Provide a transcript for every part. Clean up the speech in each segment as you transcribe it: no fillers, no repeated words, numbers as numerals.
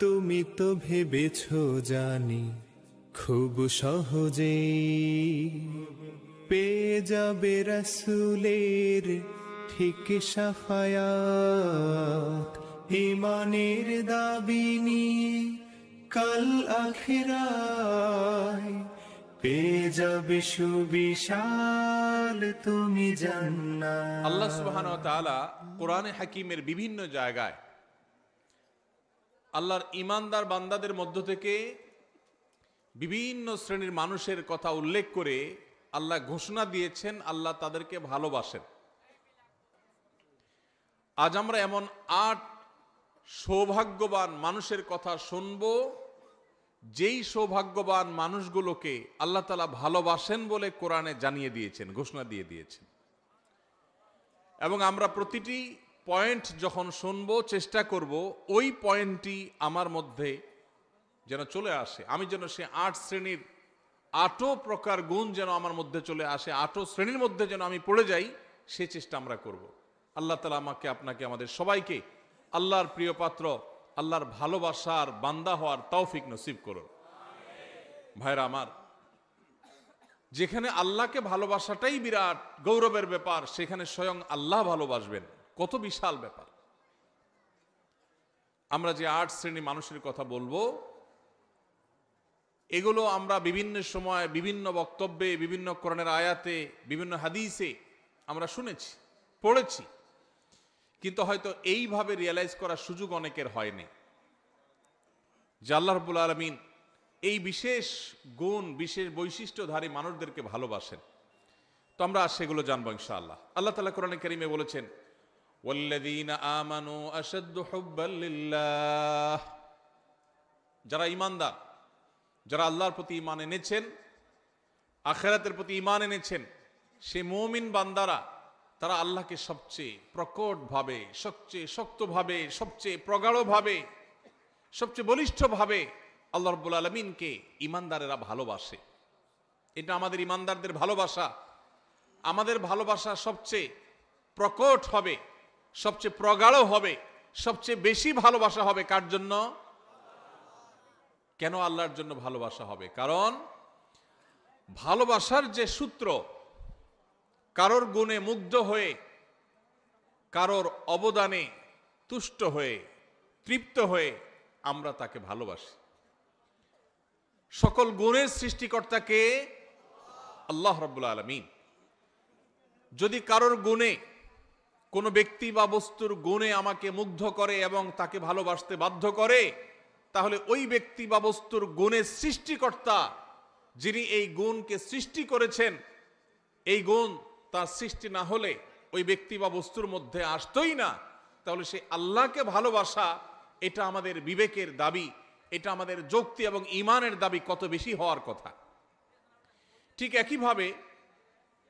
তুমি তো ভেবেছ জানি খুব সহজেই পেয়ে যাবে রাসূলের ঠিক শাফায়াত। ঈমানের দাবি নিয়ে কাল আখিরায় পেয়ে যাবে সুবিশাল তুমি জান্নাত। আল্লাহ সুবহানাহু ওয়া তাআলা কোরআনে হাকিমের বিভিন্ন জায়গায় আল্লাহর ঈমানদার বান্দাদের মধ্য থেকে বিভিন্ন শ্রেণীর মানুষের কথা উল্লেখ করে আল্লাহ ঘোষণা দিয়েছেন আল্লাহ তাদেরকে ভালোবাসেন। আজ আমরা এমন ৮ সৌভাগ্যবান মানুষের কথা শুনব, যেই সৌভাগ্যবান মানুষগুলোকে আল্লাহ তাআলা ভালোবাসেন বলে কোরআনে জানিয়ে দিয়েছেন, ঘোষণা দিয়ে দিয়েছেন। এবং আমরা প্রতিটি পয়েন্ট যখন শুনবো চেষ্টা করব ওই পয়েন্টটি আমার মধ্যে যেন চলে আসে, আমি যেন সে ৮ শ্রেণীর ৮ প্রকার গুণ যেন আমার মধ্যে চলে আসে, ৮ শ্রেণীর মধ্যে যেন আমি পড়ে যাই, সে চেষ্টা আমরা করব। আল্লাহ তাআলা আমাকে, আপনাকে, আমাদের সবাইকে আল্লাহর প্রিয় পাত্র, আল্লাহর ভালোবাসার বান্দা হওয়ার তৌফিক নসিব করুন। ভাইরা আমার, যেখানে আল্লাহকে ভালোবাসাটাই বিরাট গৌরবের ব্যাপার, সেখানে স্বয়ং আল্লাহ ভালোবাসবেন, কত বিশাল ব্যাপার। আমরা যে ৮ শ্রেণী মানুষের কথা বলবো, এগুলো আমরা বিভিন্ন সময় বিভিন্ন বক্তব্যে, বিভিন্ন কোরআনের আয়াতে, বিভিন্ন হাদিসে আমরা শুনেছি, পড়েছি, কিন্তু হয়তো এইভাবে রিয়ালাইজ করার সুযোগ অনেকের হয়নি যে আল্লাহ রাব্বুল আলামিন এই বিশেষ গুণ, বিশেষ বৈশিষ্ট্যধারী মানুষদেরকে ভালোবাসেন। তো আমরা সেগুলো জানবো ইনশাআল্লাহ। আল্লাহ তাআলা কোরআনে কারীমে বলেছেন, ওয়াল্লাযীনা আমানু আশাদ্দু হুব্বাল লিল্লাহ, যারা ঈমানদার, যারা আল্লাহর প্রতি ঈমান এনেছেন, আখিরাতের প্রতি ঈমান এনেছেন, সে মুমিন বান্দারা তারা আল্লাহকে সবচেয়ে প্রকটভাবে, সবচেয়ে শক্তভাবে, সবচেয়ে প্রগাঢ়ভাবে, সবচেয়ে বলিষ্ঠভাবে আল্লাহ রাব্বুল আলামিনকে ঈমানদারেরা ভালোবাসে। এটা আমাদের ঈমানদারদের ভালোবাসা। আমাদের ভালোবাসা সবচেয়ে প্রকট হবে, সবচেয়ে প্রগাঢ় হবে, সবচেয়ে বেশি ভালোবাসা হবে কার জন্য? কেন আল্লাহর জন্য ভালোবাসা হবে? কারণ ভালোবাসার যে সূত্র, কারোর গুণে মুগ্ধ হয়ে, কারোর অবদানে তুষ্ট হয়ে, তৃপ্ত হয়ে আমরা তাকে ভালোবাসি। সকল গুণের সৃষ্টিকর্তাকে আল্লাহ রাব্বুল আলামিন। যদি কারোর গুণে, কোনো ব্যক্তি বা বস্তুর গুণে আমাকে মুগ্ধ করে এবং তাকে ভালোবাসতে বাধ্য করে, তাহলে ওই ব্যক্তি বা বস্তুর গুণের সৃষ্টিকর্তা, যিনি এই গুণকে সৃষ্টি করেছেন, এই গুণ তার সৃষ্টি না হলে ওই ব্যক্তি বা বস্তুর মধ্যে আসতোই না। তাহলে সেই আল্লাহকে ভালোবাসা, এটা আমাদের বিবেকের দাবি, এটা আমাদের যুক্তি এবং ঈমানের দাবি কত বেশি হওয়ার কথা। ঠিক একইভাবে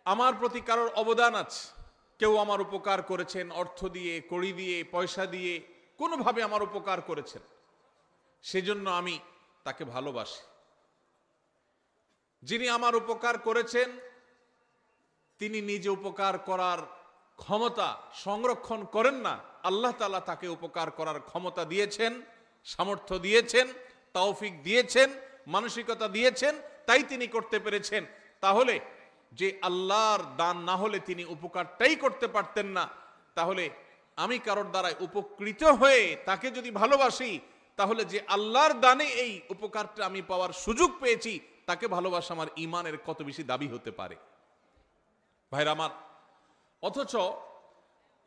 আমার প্রতি কারোর অবদান আছে, কেউ আমার উপকার করেছেন, অর্থ দিয়ে, কড়ি দিয়ে, পয়সা দিয়ে, কোনোভাবে আমার উপকার করেছেন, সেজন্য আমি তাকে ভালোবাসি। যিনি আমার উপকার করেছেন, তিনি নিজে উপকার করার ক্ষমতা সংরক্ষণ করেন না, আল্লাহ তাআলা তাকে উপকার করার ক্ষমতা দিয়েছেন, সামর্থ্য দিয়েছেন, তৌফিক দিয়েছেন, মানসিকতা দিয়েছেন, তাই তিনি করতে পেরেছেন। তাহলে যে আল্লাহর দান না হলে তিনি উপকারটাই করতে পারতেন না, তাহলে আমি কারোর দ্বারাই উপকৃত হয়ে তাকে যদি ভালোবাসি, তাহলে যে আল্লাহর দানে এই উপকারটা আমি পাওয়ার সুযোগ পেয়েছি, তাকে ভালোবাসা আমার ঈমানের কত বেশি দাবি হতে পারে। ভাইরা আমার, অথচ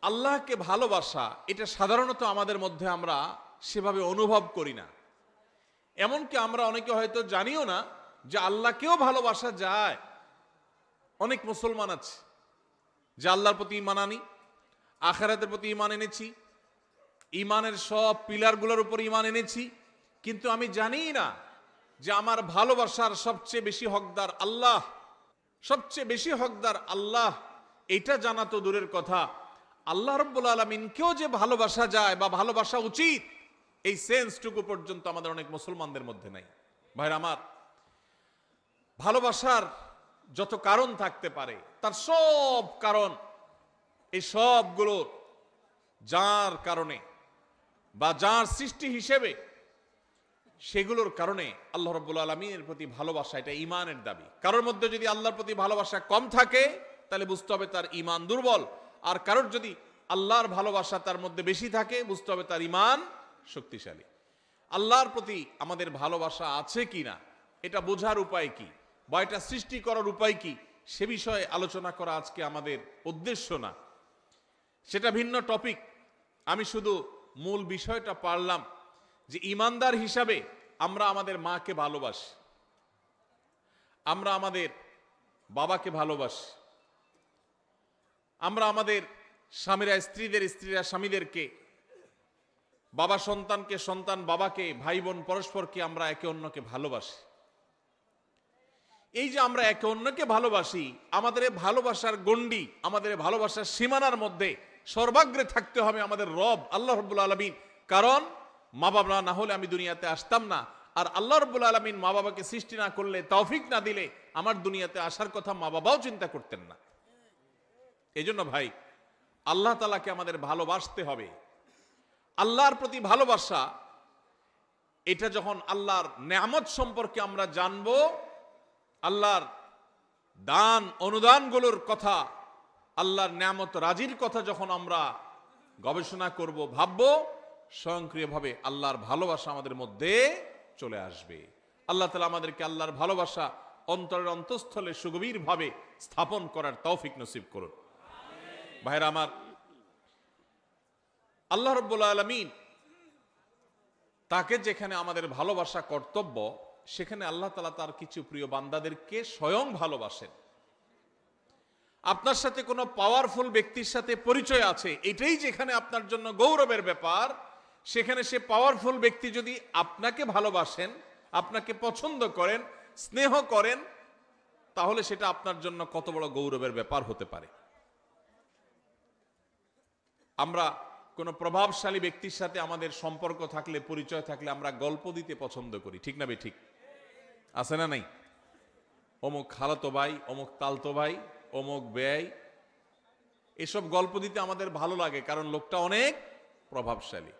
আল্লাহকে ভালোবাসা, এটা সাধারণত আমাদের মধ্যে আমরা সেভাবে অনুভব করি না। এমনকি আমরা অনেকে হয়তো জানিও না যে আল্লাহকেও ভালোবাসা যায়। অনেক মুসলমান আছে যে আল্লাহর প্রতি ঈমান আনি, আখিরাতের প্রতি ঈমান এনেছি, ঈমানের সব পিলারগুলোর উপর ঈমান এনেছি, কিন্তু আমি জানি না যে আমার ভালোবাসার সবচেয়ে বেশি হকদার আল্লাহ, সবচেয়ে বেশি হকদার আল্লাহ। এটা জানা তো দূরের কথা, আল্লাহ রাব্বুল আলামিনকেও যে ভালোবাসা যায় বা ভালোবাসা উচিত, এই সেন্সটুকু পর্যন্ত আমাদের অনেক মুসলমানদের মধ্যে নাই। ভাইরা আমার, ভালোবাসার যত কারণ থাকতে পারে, তার সব কারণ, এই সবগুলো যার কারণে বা যার সৃষ্টি হিসেবে সেগুলোর কারণে আল্লাহ রাব্বুল আলামিনের প্রতি ভালোবাসা, এটা ঈমানের দাবি। কারোর মধ্যে যদি আল্লাহর প্রতি ভালোবাসা কম থাকে তাহলে বুঝতে হবে তার ঈমান দুর্বল, আর কারোর যদি আল্লাহর ভালোবাসা তার মধ্যে বেশি থাকে বুঝতে হবে তার ঈমান শক্তিশালী। আল্লাহর প্রতি আমাদের ভালোবাসা আছে কিনা এটা বোঝার উপায় কি, বা এটা সৃষ্টি করার উপায় কি, সে বিষয়ে আলোচনা করা আজকে আমাদের উদ্দেশ্য না, সেটা ভিন্ন টপিক। আমি শুধু মূল বিষয়টা পারলাম যে ঈমানদার হিসাবে আমরা আমাদের মাকে ভালোবাসি, আমরা আমাদের বাবাকে ভালোবাসি, আমরা আমাদের স্বামীরা স্ত্রীরা স্বামীদেরকে, বাবা সন্তানকে, সন্তান বাবাকে, ভাই বোন পরস্পরকে আমরা একে অন্যকে ভালোবাসি। এই যে আমরা একে অন্যকে ভালোবাসি, আমাদের ভালোবাসার গণ্ডি, আমাদের ভালোবাসার সীমানার মধ্যে সর্বাগ্রে থাকতে হবে আমাদের রব আল্লাহ রাব্বুল আলামিন। কারণ মা বাবা না হলে আমি দুনিয়াতে আসতাম না, আর আল্লাহ রাব্বুল আলামিন মা বাবাকে সৃষ্টি না করলে, তৌফিক না দিলে আমার দুনিয়াতে আসার কথা মা বাবাও চিন্তা করতেন না। এই জন্য ভাই, আল্লাহ তাআলাকে আমাদের ভালোবাসতে হবে। আল্লাহর প্রতি ভালোবাসা, এটা যখন আল্লাহর নেয়ামত সম্পর্কে আমরা জানবো, আল্লাহর দান অনুদানগুলোর কথা, আল্লাহর নেয়ামত রাজির কথা যখন আমরা গবেষণা করব, ভাববো, স্বয়ংক্রিয়ভাবে আল্লাহর ভালোবাসা আমাদের মধ্যে চলে আসবে। আল্লাহ তাআলা আমাদেরকে আল্লাহর ভালোবাসা অন্তরের অন্তঃস্থলে সুগভীরভাবে স্থাপন করার তৌফিক নসিব করুন। ভাইরা আমার, আল্লাহ রাব্বুল আলামিন তাকে যেখানে আমাদের ভালোবাসা কর্তব্য, সেখানে আল্লাহ তাআলা তার কিছু প্রিয় বান্দাদেরকে স্বয়ং ভালোবাসেন। আপনার সাথে কোনো পাওয়ারফুল ব্যক্তির সাথে পরিচয় আছে, এটাই যেখানে আপনার জন্য গৌরবের ব্যাপার, সেখানে সে পাওয়ারফুল ব্যক্তি যদি আপনাকে ভালোবাসেন, আপনাকে পছন্দ করেন, স্নেহ করেন, তাহলে সেটা আপনার জন্য কত বড় গৌরবের ব্যাপার হতে পারে। আমরা কোনো প্রভাবশালী ব্যক্তির সাথে আমাদের সম্পর্ক থাকলে, পরিচয় থাকলে আমরা গল্প দিতে পছন্দ করি, ঠিক না ঠিক? আছে না নাই? অমুক খালাতো ভাই, অমুক তালতো ভাই, অমুক ব্যয়, এসব গল্প দিতে আমাদের ভালো লাগে, কারণ লোকটা অনেক প্রভাবশালী।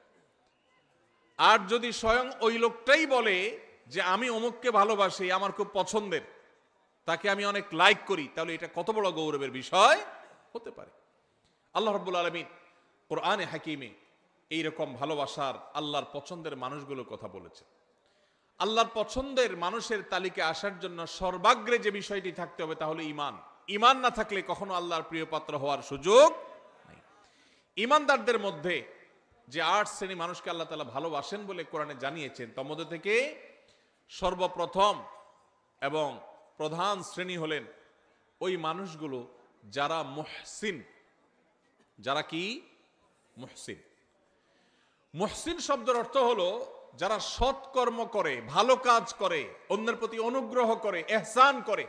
আর যদি স্বয়ং ওই লোকটাই বলে যে আমি অমুককে ভালোবাসি, আমার খুব পছন্দের, তাকে আমি অনেক লাইক করি, তাহলে এটা কত বড় গৌরবের বিষয় হতে পারে। আল্লাহ রাব্বুল আলামিন কোরআনে হাকিমে এইরকম ভালোবাসার, আল্লাহর পছন্দের মানুষগুলোর কথা বলেছে। আল্লাহর পছন্দের মানুষের তালিকা আসার জন্য সর্বাগ্রে যে বিষয়টি থাকতে হবে তা হলো ঈমান। ঈমান না থাকলে কখনো আল্লাহর প্রিয় পাত্র হওয়ার সুযোগ নাই। ঈমানদারদের মধ্যে যে 8 শ্রেণী মানুষকে আল্লাহ তাআলা ভালোবাসেন বলে কোরআনে জানিয়েছেন, তার মধ্যে থেকে সর্বপ্রথম এবং প্রধান শ্রেণী হলেন ওই মানুষগুলো যারা মুহসিন। যারা কি? মুহসিন। মুহসিন শব্দের অর্থ হলো যারা সৎকর্ম করে, ভালো কাজ করে, অন্যের প্রতি অনুগ্রহ করে, ইহসান করে।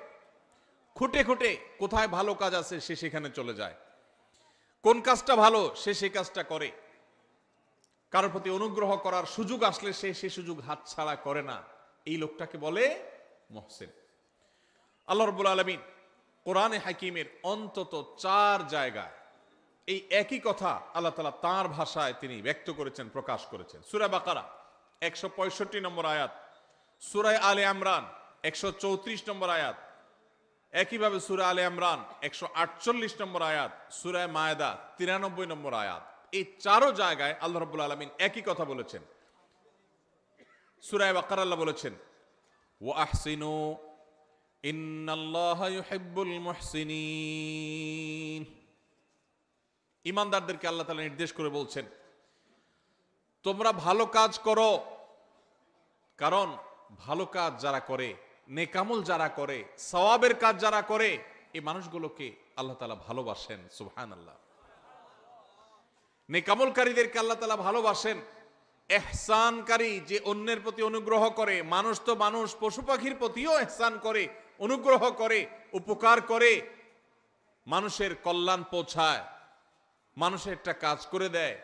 খুঁটে খুঁটে কোথায় ভালো কাজ আছে সে সেখানে চলে যায়, কোন কাজটা ভালো সে সেই কাজটা করে, কারোর প্রতি অনুগ্রহ করার সুযোগ আসলে সে সেই সুযোগ হাতছাড়া করে না। এই লোকটাকে বলে মুহসিন। আল্লাহ রাব্বুল আলামিন কোরআনে হাকিমের অন্তত 4 জায়গায় এই একই কথা আল্লাহ তাআলা তাঁর ভাষায় তিনি ব্যক্ত করেছেন, প্রকাশ করেছেন। সূরা বাকারা 165 নম্বর আয়াত, সূরা আলে ইমরান 134 নম্বর আয়াত, একইভাবে সূরা আলে ইমরান 148 নম্বর আয়াত, সূরা মায়েদা 93 নম্বর আয়াত। এই 4 জায়গায় আল্লাহ রাব্বুল আলামিন একই কথা বলেছেন। সূরা বাকারা আল্লাহ বলেছেন, ওয়া আহসিনু ইন্নাল্লাহা ইউহিব্বুল মুহসিনিন। ঈমানদারদেরকে আল্লাহ তাআলা নির্দেশ করে বলছেন, তোমরা ভালো কাজ করো, কারণ ভালো কাজ যারা করে, নেকামল যারা করে, সওয়াবের কাজ যারা করে, এই মানুষগুলোকে আল্লাহ তাআলা ভালোবাসেন। সুবহানাল্লাহ। নেকামলকারীদেরকে আল্লাহ তাআলা ভালোবাসেন। ইহসানকারী, যে অন্যের প্রতি অনুগ্রহ করে, মানুষ তো মানুষ, পশু পাখির প্রতিও ইহসান করে, অনুগ্রহ করে, উপকার করে, মানুষের কল্যাণ পৌঁছায়, মানুষের একটা কাজ করে দেয়,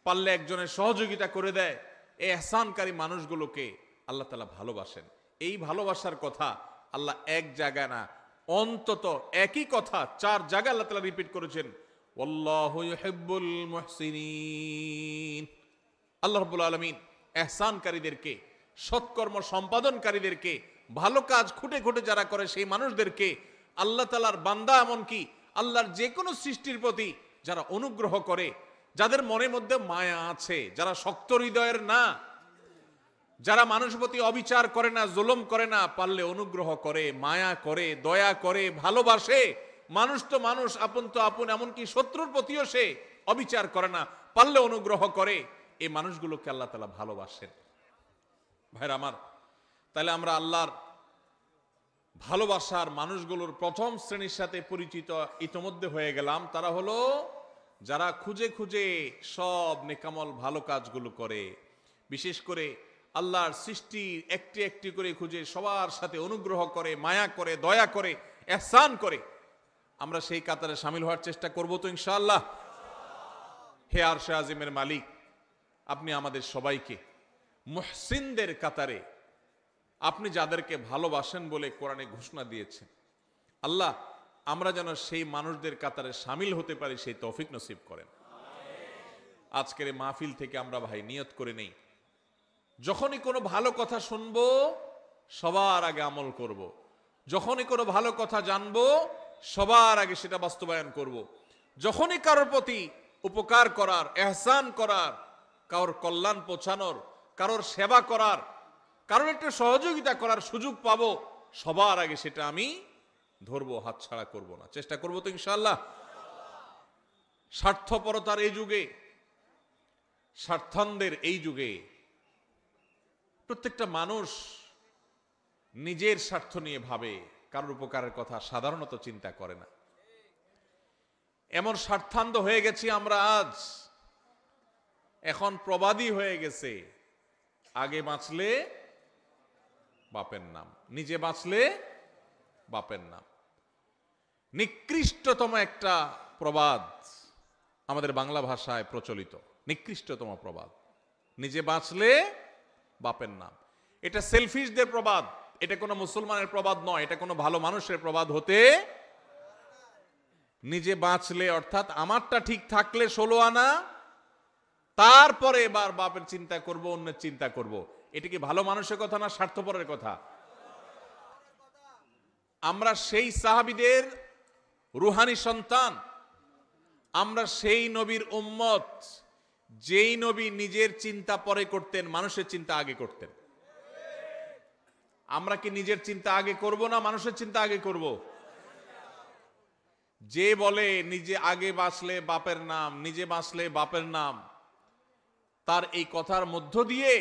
পারলে একজনের সহযোগিতা করে দেয়, এই ইহসানকারী মানুষগুলোকে আল্লাহ তাআলা ভালোবাসেন। এই ভালোবাসার কথা আল্লাহ এক জায়গায় না, অন্তত একই কথা 4 জায়গায় আল্লাহ তাআলা রিপিট করেছেন, ওয়াল্লাহু ইউহিব্বুল মুহসিনিন। আল্লাহ রাব্বুল আলামিন ইহসানকারীদেরকে সৎকর্ম সম্পাদনকারীদেরকে, ভালো কাজ খুঁটে খুঁটে যারা করে সেই মানুষদেরকে, আল্লাহ তাআলার বান্দা, এমনকি আল্লাহর যে কোনো সৃষ্টির প্রতি যারা অনুগ্রহ করে, যাদের মনের মধ্যে মায়া আছে, যারা শক্ত হৃদয়ের না, যারা মানুষের প্রতি অবিচার করে না, জুলুম করে না, পারলে অনুগ্রহ করে, মায়া করে, দয়া করে, ভালোবাসে। মানুষ তো মানুষ, আপন তো আপন, এমনকি শত্রুর প্রতিও সে অবিচার করে না, পারলে অনুগ্রহ করে। এই মানুষগুলোকে আল্লাহ তাআলা ভালোবাসেন। ভাইরা আমার, তাহলে আমরা আল্লাহর ভালোবাসার মানুষগুলোর প্রথম শ্রেণীর সাথে পরিচিত ইতোমধ্যে হয়ে গেলাম। তারা হলো যারা খুঁজে খুঁজে সব নেকামল ভালো কাজগুলো করে, বিশেষ করে আল্লাহর সৃষ্টি একটি একটি করে খুঁজে সবার সাথে অনুগ্রহ করে, মায়া করে, দয়া করে, ইহসান করে। আমরা সেই কাতারে শামিল হওয়ার চেষ্টা করব তো ইনশাআল্লাহ। হে আরশে আজিমের মালিক, আপনি আমাদের সবাইকে মুহসিনদের কাতারে, আপনি যাদেরকে ভালোবাসেন বলে কোরআনে ঘোষণা দিয়েছেন, আল্লাহ আমরা যেন সেই মানুষদের কাতারে শামিল হতে পারি, সেই তৌফিক নসিব করেন। আজকের এই মাহফিল থেকে আমরা ভাই নিয়ত করে নেই, যখনই কোনো ভালো কথা শুনবো সবার আগে আমল করব। যখনই কোনো ভালো কথা জানবো সবার আগে সেটা বাস্তবায়ন করব। যখনই কারোর প্রতি উপকার করার, ইহসান করার, কারোর কল্যাণ পৌঁছানোর, কারোর সেবা করার, কারোর একটা সহযোগিতা করার সুযোগ পাবো, সবার আগে সেটা আমি ধরবো, হাতছাড়া করব না, চেষ্টা করবো তো ইনশাআল্লাহ। স্বার্থপরতার এই যুগে, স্বার্থান্ধের এই যুগে প্রত্যেকটা মানুষ নিজের স্বার্থ নিয়ে ভাবে, কারোর উপকারের কথা সাধারণত চিন্তা করে না। এমন স্বার্থান্ধ হয়ে গেছি আমরা আজ, এখন প্রবাদী হয়ে গেছে, আগে বাঁচলে বাপের নাম, নিজে বাঁচলে বাপের নাম। নিকৃষ্টতম একটা প্রবাদ আমাদের বাংলা ভাষায় প্রচলিত, নিকৃষ্টতম প্রবাদ, নিজে বাঁচলে বাপের নাম। এটা সেলফিশদের প্রবাদ, এটা কোনো মুসলমানের প্রবাদ নয়, এটা কোনো ভালো মানুষের প্রবাদ হতে। নিজে বাঁচলে অর্থাৎ আমারটা ঠিক থাকলে 16 আনা, তারপরে এবার বাপের চিন্তা করব, অন্যের চিন্তা করব। এটা কি ভালো মানুষের কথা না স্বার্থপরের কথা? আমরা সেই সাহাবীদের রুহানি সন্তান, আমরা সেই নবীর উম্মত, যেই নবী নিজের চিন্তা পরে করতেন, মানুষের চিন্তা আগে করতেন। আমরা কি নিজের চিন্তা আগে করব না মানুষের চিন্তা আগে করব? যে বলে নিজে আগে বাঁচলে বাপের নাম, নিজে বাঁচলে বাপের নাম, তার এই কথার মধ্য দিয়ে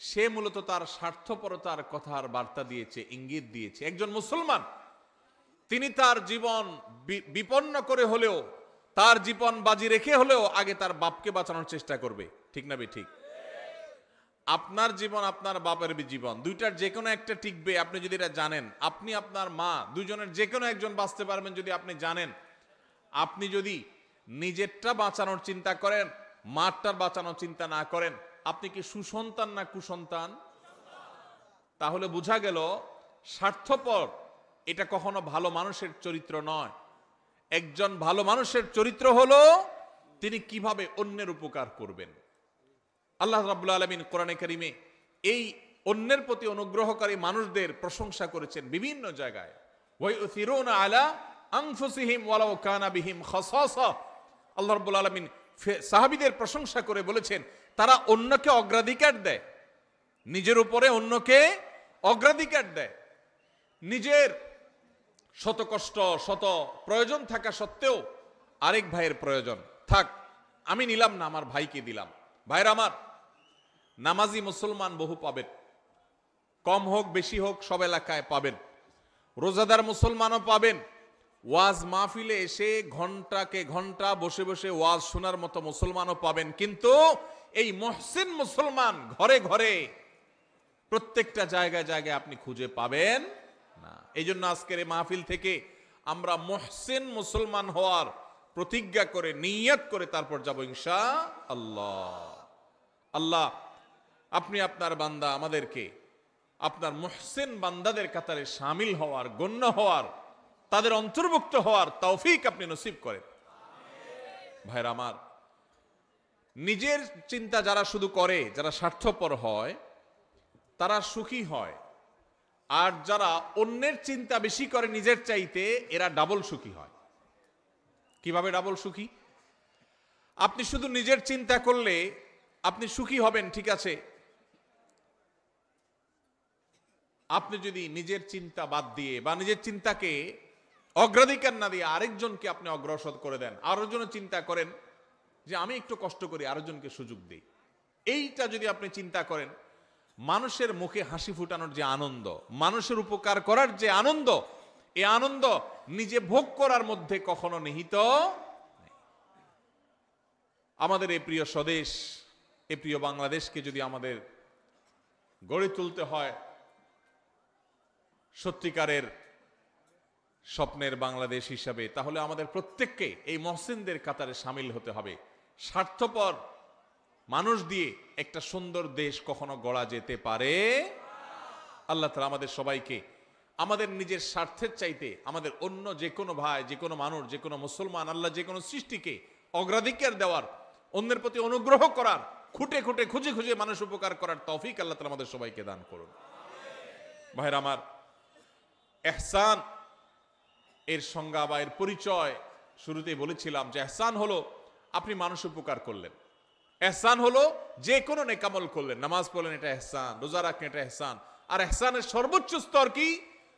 সে মূলত তার স্বার্থপরতার কথার বার্তা দিয়েছে, ইঙ্গিত দিয়েছে। একজন মুসলমান তিনি তার জীবন বিপন্ন করে হলেও, তার জীবন বাজি রেখে হলেও আগে তার বাপকে বাঁচানোর চেষ্টা করবে, ঠিক না ঠিক? আপনার জীবন আপনার বাপের জীবন, দুইটার যে কোনো একটা টিকবে আপনি যদি এটা জানেন। আপনি আপনার মা, দুজনের যে কোনো একজন বাঁচতে পারবেন যদি আপনি জানেন। আপনি যদি নিজেরটা বাঁচানোর চিন্তা করেন, মারটার বাঁচানোর চিন্তা না করেন, আপনি কি সুসন্তান না কুসন্তান? তাহলে বোঝা গেল স্বার্থপর এটা কখনো ভালো মানুষের চরিত্র নয়। একজন ভালো মানুষের চরিত্র হলো তিনি কিভাবে অন্যের উপকার করবেন। আল্লাহ রাব্বুল আলামিন কোরআনে কারিমে এই অন্যের প্রতি অনুগ্রহকারী মানুষদের প্রশংসা করেছেন বিভিন্ন জায়গায়। ওয়ায়ুসিরুনা আলা আনফুসিহিম ওয়ালাউ কানা বিহিম খাসাসা। আল্লাহ রাব্বুল আলামিন সাহাবীদের প্রশংসা করে বলেছেন তারা অন্যকে অগ্রাধিকার দেয়, নিজের উপরে অন্যকে অগ্রাধিকার দেয়। নিজের শত কষ্ট, শত প্রয়োজন থাকা সত্ত্বেও আরেক ভাইয়ের প্রয়োজন থাক, আমি নিলাম না, আমার ভাইকে দিলাম। ভাইরা আমার, নামাজি মুসলমান বহু পাবেন, কম হোক বেশি হোক সব এলাকায় পাবেন। রোজাদার মুসলমানও পাবেন। ওয়াজ মাহফিলে এসে ঘন্টাকে ঘন্টা বসে বসে ওয়াজ শোনার মতো মুসলমানও পাবেন। কিন্তু এই মুহসিন মুসলমান ঘরে ঘরে প্রত্যেকটা জায়গায় জায়গায় আপনি খুঁজে পাবেন না। এই জন্য আজকের এই মাহফিল থেকে আমরা মুহসিন মুসলমান হওয়ার প্রতিজ্ঞা করে, নিয়ত করে তারপর যাব ইনশাআল্লাহ। আল্লাহ আপনি আপনার বান্দা আমাদেরকে আপনার মুহসিন বান্দাদের কাতারে শামিল হওয়ার, গণ্য হওয়ার, তাদের অন্তর্ভুক্ত হওয়ার তৌফিক আপনি নসিব করেন। ভাইরা আমার, নিজের চিন্তা যারা শুধু করে, যারা স্বার্থপর হয়, তারা সুখী হয়, আর যারা অন্যের চিন্তা বেশি করে নিজের চাইতে, এরা ডাবল সুখী হয়। কিভাবে ডাবল সুখী? আপনি শুধু নিজের চিন্তা করলে আপনি সুখী হবেন, ঠিক আছে। আপনি যদি নিজের চিন্তা বাদ দিয়ে বা নিজের চিন্তাকে অগ্রাধিকার না দিয়ে আরেকজনকে আপনি অগ্রসর করে দেন, আরেকজনের চিন্তা করেন যে আমি একটু কষ্ট করি, আরেকজনকে সুযোগ দিই, এইটা যদি আপনি চিন্তা করেন, মানুষের মুখে হাসি ফুটানোর যে আনন্দ, মানুষের উপকার করার যে আনন্দ, এই আনন্দ নিজে ভোগ করার মধ্যে কখনো নিহিত নেই। আমাদের এই প্রিয় স্বদেশ, এই প্রিয় বাংলাদেশকে যদি আমাদের গড়ে তুলতে হয় সত্যিকারের স্বপ্নের বাংলাদেশ হিসাবে, তাহলে আমাদের প্রত্যেককে এই মহসিনদের কাতারে সামিল হতে হবে। স্বার্থপর মানুষ দিয়ে একটা সুন্দর দেশ কখনো গড়া যেতে পারে? আল্লাহ তাআলা আমাদের সবাইকে আমাদের নিজের স্বার্থের চাইতে আমাদের অন্য যে কোনো ভাই, যে কোনো মানুষ, যে কোনো মুসলমান, আল্লাহ যে কোনো সৃষ্টিকে অগ্রাধিকার দেওয়ার, অন্যের প্রতি অনুগ্রহ করার, খুঁটে খুঁটে খুঁজে খুঁজে মানুষ উপকার করার তৌফিক আল্লাহ তাআলা আমাদের সবাইকে দান করুন। ভাইরা আমার, ইহসান এর সংজ্ঞা বা এর পরিচয় শুরুতেই বলেছিলাম যে ইহসান হলো আপনি মানুষ উপকার করলেন, ইহসান হলো যে কোনো নেকামল করলেন, নামাজ পড়লেন, এটা ইহসান, রোজা রাখলেন, এটা ইহসান। আর ইহসানের সর্বোচ্চ স্তর কি?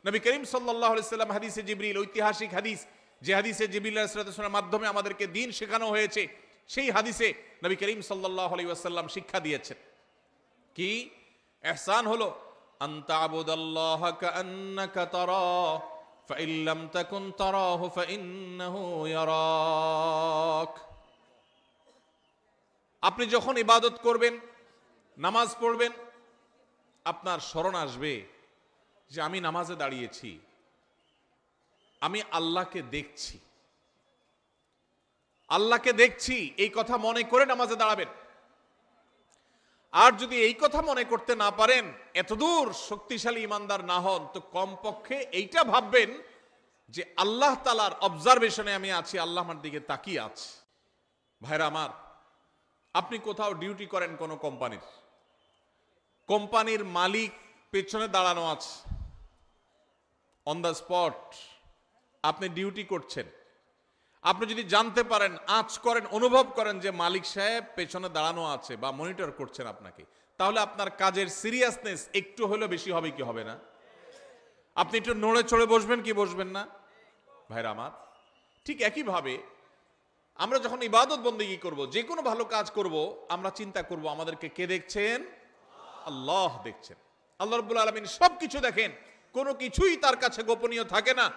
নবী করিম সাল্লাল্লাহু আলাইহি সাল্লাম হাদিসে জিবরিল, ঐতিহাসিক হাদিস, যে হাদিসে জিবরিল আলাইহিস সালামের মাধ্যমে আমাদেরকে দ্বীন শেখানো হয়েছে, সেই হাদিসে নবী করিম সাল্লাল্লাহু আলাইহি ওয়াসাল্লাম শিক্ষা দিয়েছেন কি? ইহসান হলো আনতা আবুদাল্লাহা কাআন্নাকা তারাহু ফাইন লাম তাকুন তারাহু ফাইন্নাহু ইয়ারাক। আপনি যখন ইবাদত করবেন, নামাজ পড়বেন, আপনার স্মরণ আসবে যে আমি নামাজে দাঁড়িয়েছি, আমি আল্লাহকে দেখছি, আল্লাহকে দেখছি, এই কথা মনে করে নামাজে দাঁড়াবেন। আর যদি এই কথা মনে করতে না পারেন, এতদূর শক্তিশালী ইমানদার না হন, তো কমপক্ষে এইটা ভাববেন যে আল্লাহ তাআলার অবজারভেশনে আমি আছি, আল্লাহ আমার দিকে তাকিয়ে আছে। ভাইরা আমার, আপনি কোথাও ডিউটি করেন কোনো কোম্পানির, কোম্পানির মালিক পেছনে দাঁড়ানো আছে, অন দ্য স্পট আপনি ডিউটি করছেন। আপনি যদি জানতে পারেন, আঁচ করেন, অনুভব করেন যে মালিক সাহেব পেছনে দাঁড়ানো আছে বা মনিটর করছেন আপনাকে, তাহলে আপনার কাজের সিরিয়াসনেস একটু হলেও বেশি হবে কি হবে না? আপনি একটু নড়ে চড়ে বসবেন কি বসবেন না? ভাইরা আমার, ঠিক একইভাবে আমরা যখন ইবাদত বন্দেগী করব, যে কোনো ভালো কাজ করব, আমরা চিন্তা করব আমাদেরকে কে দেখছেন? আল্লাহ দেখছেন। আল্লাহ রাব্বুল আলামিন সবকিছু দেখেন, কোনো কিছুই তার কাছে গোপনীয় থাকে না।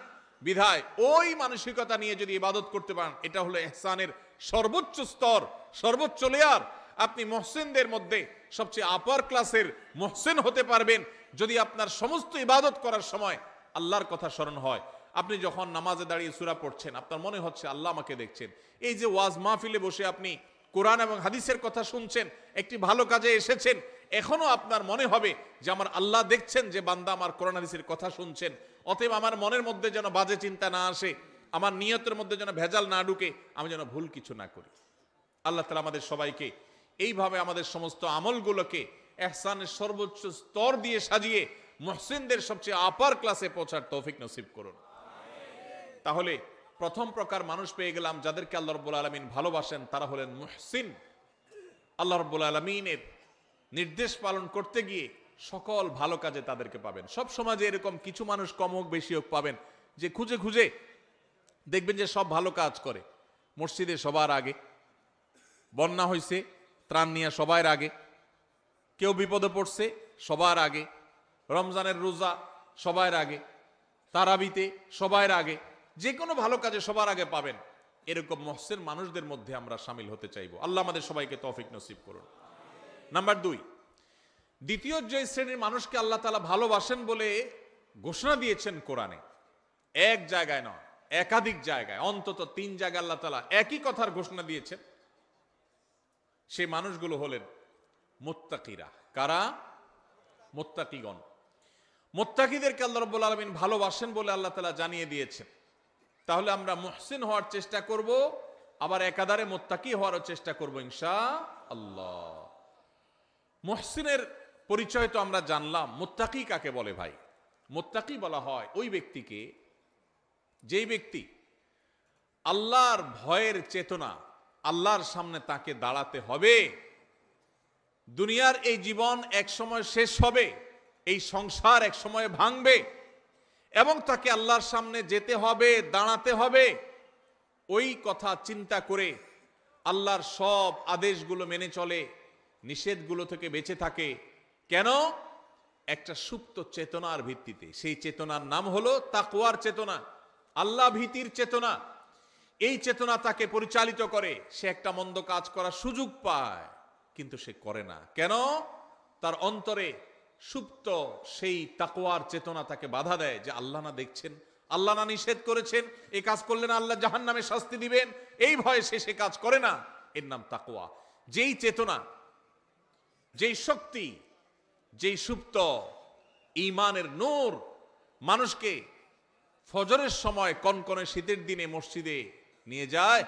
বিধায় ওই মানসিকতা নিয়ে যদি ইবাদত করতে পারেন, এটা হলো ইহসানের সর্বোচ্চ স্তর, সর্বোচ্চ লেয়ার। আপনি মুহসিনদের মধ্যে সবচেয়ে আপার ক্লাসের মুহসিন হতে পারবেন যদি আপনার সমস্ত ইবাদত করার সময় আল্লাহর কথা স্মরণ হয়। আপনি যখন নামাজে দাঁড়িয়ে সূরা পড়ছেন, আপনার মনে হচ্ছে আল্লাহ আমাকে দেখছেন। এই যে ওয়াজ মাহফিলে বসে আপনি কোরআন এবং হাদিসের কথা শুনছেন, একটি ভালো কাজে এসেছেন, এখনো আপনার মনে হবে যে আমার আল্লাহ দেখছেন যে বান্দা আমার কোরআন হাদিসের কথা শুনছেন। অতএব আমার মনের মধ্যে যেন বাজে চিন্তা না আসে, আমার নিয়তের মধ্যে যেন ভেজাল না ঢুকে, আমি যেন ভুল কিছু না করি। আল্লাহ তাআলা আমাদের সবাইকে এইভাবে আমাদের সমস্ত আমলগুলোকে ইহসানের সর্বোচ্চ স্তর দিয়ে সাজিয়ে মুহসিনদের সবচেয়ে আপার ক্লাসে পৌঁছার তৌফিক নসিব করুন। তাহলে প্রথম প্রকার মানুষ পেয়ে গেলাম যাদেরকে আল্লাহ রাব্বুল আলামিন ভালোবাসেন, তারা হলেন মুহসিন। আল্লাহ রাব্বুল আলামিনের নির্দেশ পালন করতে গিয়ে সকল ভালো কাজে তাদেরকে পাবেন। সব সমাজে এরকম কিছু মানুষ কম হোক বেশি হোক পাবেন, যে খুঁজে খুঁজে দেখবেন যে সব ভালো কাজ করে। মসজিদে সবার আগে, বন্যা হয়েছে ত্রাণ নিয়ে সবার আগে, কেউ বিপদে পড়ছে সবার আগে, রমজানের রোজা সবার আগে, তারাবিতে সবার আগে, যে কোনো ভালো কাজে সবার আগে পাবেন। এরকম মুহসিন মানুষদের মধ্যে আমরা শামিল হতে চাইবো। আল্লাহ আমাদের সবাইকে তৌফিক নসিব করুন। নাম্বার 2, দ্বিতীয় যে শ্রেণীর মানুষকে আল্লাহ তাআলা ভালোবাসেন বলে ঘোষণা দিয়েছেন কোরআনে, এক জায়গায় নয়, একাধিক জায়গায়, অন্তত 3 জায়গায় আল্লাহ তাআলা একই কথার ঘোষণা দিয়েছেন। সেই মানুষগুলো হলেন মুত্তাকিরা। কারা? মুত্তাকিগণ। মুত্তাকিদেরকে আল্লাহ রাব্বুল আলামিন ভালোবাসেন বলে আল্লাহ তাআলা জানিয়ে দিয়েছেন। তাহলে আমরা মুহসিন হওয়ার চেষ্টা করব, আবার একাধারে মুত্তাকি হওয়ার চেষ্টা করব ইনশাআল্লাহ। মুহসিনের পরিচয় তো আমরা জানলাম, মুত্তাকি কাকে বলে ভাই? মুত্তাকি বলা হয় ওই ব্যক্তিকে, যেই ব্যক্তি আল্লাহর ভয়ের চেতনা, আল্লাহর সামনে তাকে দাঁড়াতে হবে, দুনিয়ার এই জীবন এক সময় শেষ হবে, এই সংসার এক সময় ভাঙবে এবং তাকে আল্লাহর সামনে যেতে হবে, দাঁড়াতে হবে, ওই কথা চিন্তা করে আল্লাহর সব আদেশগুলো মেনে চলে, নিষেধগুলো থেকে বেঁচে থাকে। কেন? একটা সুপ্ত চেতনার ভিত্তিতে। সেই চেতনার নাম হলো তাকওয়ার চেতনা, আল্লাহ ভীতির চেতনা। এই চেতনা তাকে পরিচালিত করে। সে একটা মন্দ কাজ করার সুযোগ পায়, কিন্তু সে করে না। কেন? তার অন্তরে সুপ্ত সেই তাকওয়ার চেতনা তাকে বাধা দেয় যে আল্লাহ না দেখছেন, আল্লাহ না নিষেধ করেছেন, এই কাজ করলে না আল্লাহ জাহান্নামে শাস্তি দিবেন, এই ভয়ে সে কাজ করে না। এর নাম তাকওয়া। যেই চেতনা, যেই শক্তি, যেই সুপ্ত ঈমানের নূর মানুষকে ফজরের সময় কনকনে শীতের দিনে মসজিদে নিয়ে যায়,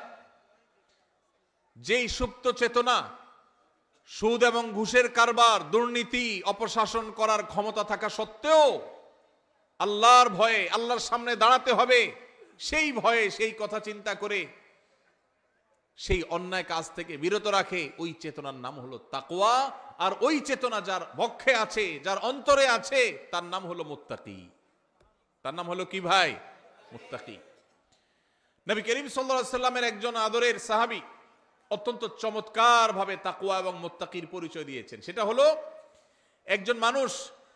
যেই সুপ্ত চেতনা সুদ এবং ঘুষের কারবার, দুর্নীতি, অপশাসন করার ক্ষমতা থাকা সত্ত্বেও আল্লাহর ভয়ে আল্লাহর সামনে দাঁড়াতে হবে, সেই ভয়ে সেই কথা চিন্তা করে সেই অন্যায় কাজ থেকে বিরত রাখে, ওই চেতনার নাম হলো তাকওয়া। আর ওই চেতনা যার বক্ষে আছে, যার অন্তরে আছে, তার নাম হলো মুত্তাকি। তার নাম হলো কি ভাই? মুত্তাকি। নবী করিম সাল্লাল্লাহু আলাইহি সাল্লামের একজন আদরের সাহাবী অত্যন্ত চমৎকার ভাবে তাকওয়া এবং মুত্তাকির পরিচয় দিয়েছেন। সেটা হলো, একজন মানুষ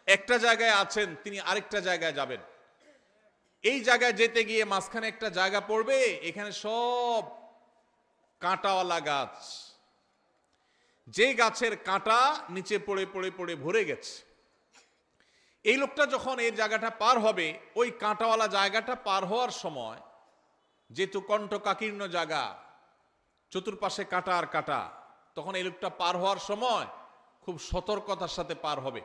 একটা জায়গায় আছেন, তিনি আরেকটা জায়গায় যাবেন। এই জায়গায় যেতে গিয়ে মাঝখানে একটা জায়গা পড়বে, এখানে সব কাঁটাওয়ালা গাছ, যে গাছের কাঁটা নিচে পড়ে পড়ে পড়ে ভরে গেছে। এই লোকটা যখন এই জায়গাটা পার হবে, ওই কাঁটাওয়ালা জায়গাটা পার হওয়ার সময়, যেহেতু কণ্টকাকীর্ণ জায়গা, চতুর্পাশে কাঁটা আর কাঁটা, তখন এই লোকটা পার হওয়ার সময় খুব সতর্কতার সাথে পার হবে।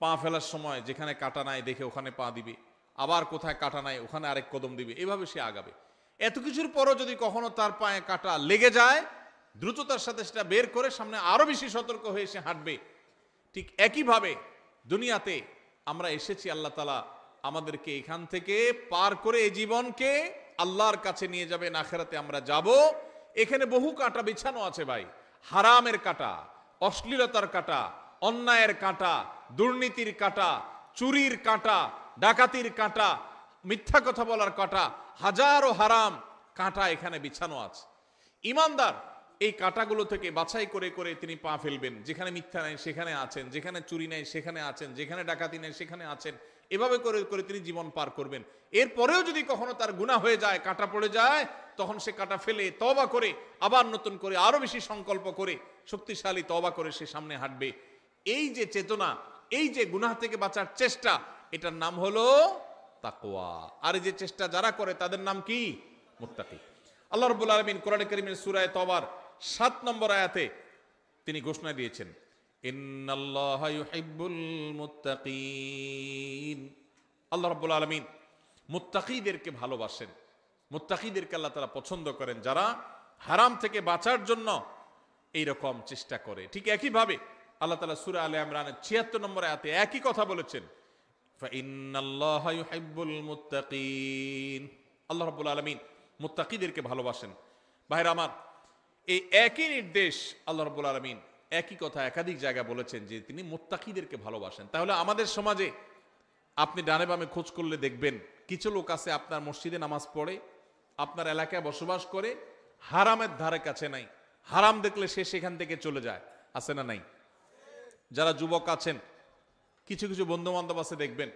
পা ফেলার সময় যেখানে কাঁটা নাই দেখে ওখানে পা দিবে, আবার কোথায় কাঁটা নাই ওখানে আরেক কদম দিবে, এভাবে সে আগাবে। এত কিছুর পরও যদি কখনো তার পায়ে কাঁটা লেগে যায়, দ্রুততার সাথে সেটা বের করে সামনে আরো বেশি সতর্ক হয়ে সে হাঁটবে। ঠিক একইভাবে দুনিয়াতে আমরা এসেছি, আল্লাহ তাআলা আমাদেরকে এখান থেকে পার করে এই জীবনকে আল্লাহর কাছে নিয়ে যাবেন, আখিরাতে আমরা যাব। এখানে বহু কাঁটা বিছানো আছে ভাই, হারামের কাঁটা, অশ্লীলতার কাঁটা, অন্যায়ের কাঁটা, দুর্নীতির কাঁটা, চুরির কাঁটা, ডাকাতির কাঁটা, মিথ্যা কথা বলার কাঁটা, হাজারো হারাম কাঁটা এখানে বিছানো আছে। ঈমানদার এই কাঁটাগুলো থেকে বাছাই করে করে তিনি পা ফেলবেন। যেখানে মিথ্যা নাই সেখানে আছেন, যেখানে চুরি নাই সেখানে আছেন, যেখানে ডাকাতি নাই সেখানে আছেন, এভাবে করে করে তিনি জীবন পার করবেন। এরপরেও যদি কখনো তার গুনাহ হয়ে যায়, কাঁটা পড়ে যায়, তখন সে কাঁটা ফেলে তওবা করে আবার নতুন করে আরো বেশি সংকল্প করে শক্তিশালী তওবা করে সে সামনে হাঁটবে। এই যে চেতনা, এই যে গুনাহ থেকে বাঁচার চেষ্টা, এটার নাম হলো তাকওয়া। আর এই যে চেষ্টা যারা করে তাদের নাম কি? মুত্তাকি। আল্লাহ রাব্বুল আলামিন কোরআনে কারীমের সূরা তওবার 7 নম্বর আয়াতে তিনি ঘোষণা দিয়েছেন, ইন্নাল্লাহা ইউহিব্বুল মুত্তাকিন। আল্লাহ রাব্বুল আলামিন মুত্তাকিদেরকে ভালোবাসেন, মুত্তাকিদেরকে আল্লাহ তাআলা পছন্দ করেন, যারা হারাম থেকে বাঁচার জন্য এইরকম চেষ্টা করে। ঠিক একইভাবে আল্লাহ তাআলা সূরা আলে ইমরানের 76 নম্বর আয়াতে একই কথা বলেছেন, ফাইন্নাল্লাহা ইউহিব্বুল মুত্তাকিন। আল্লাহ রাব্বুল আলামিন মুত্তাকিদেরকে ভালোবাসেন। ভাইরা আমার, এই একই নির্দেশ আল্লাহ রাব্বুল আলামিন একই কথা একাধিক জায়গায় বলেছেন যে তিনি মুত্তাকিদেরকে ভালোবাসেন। তাহলে আমাদের সমাজে আপনি ডানে বামে খোঁজ করলে দেখবেন কিছু লোক আছে আপনার মসজিদে নামাজ পড়ে, আপনার এলাকায় বসবাস করে, হারামের ধারে কাছে নাই, হারাম দেখলে সে সেখান থেকে চলে যায়, আছে না নাই? যারা যুবক আছেন, কিছু কিছু বন্ধু বান্ধব আছে, দেখবেন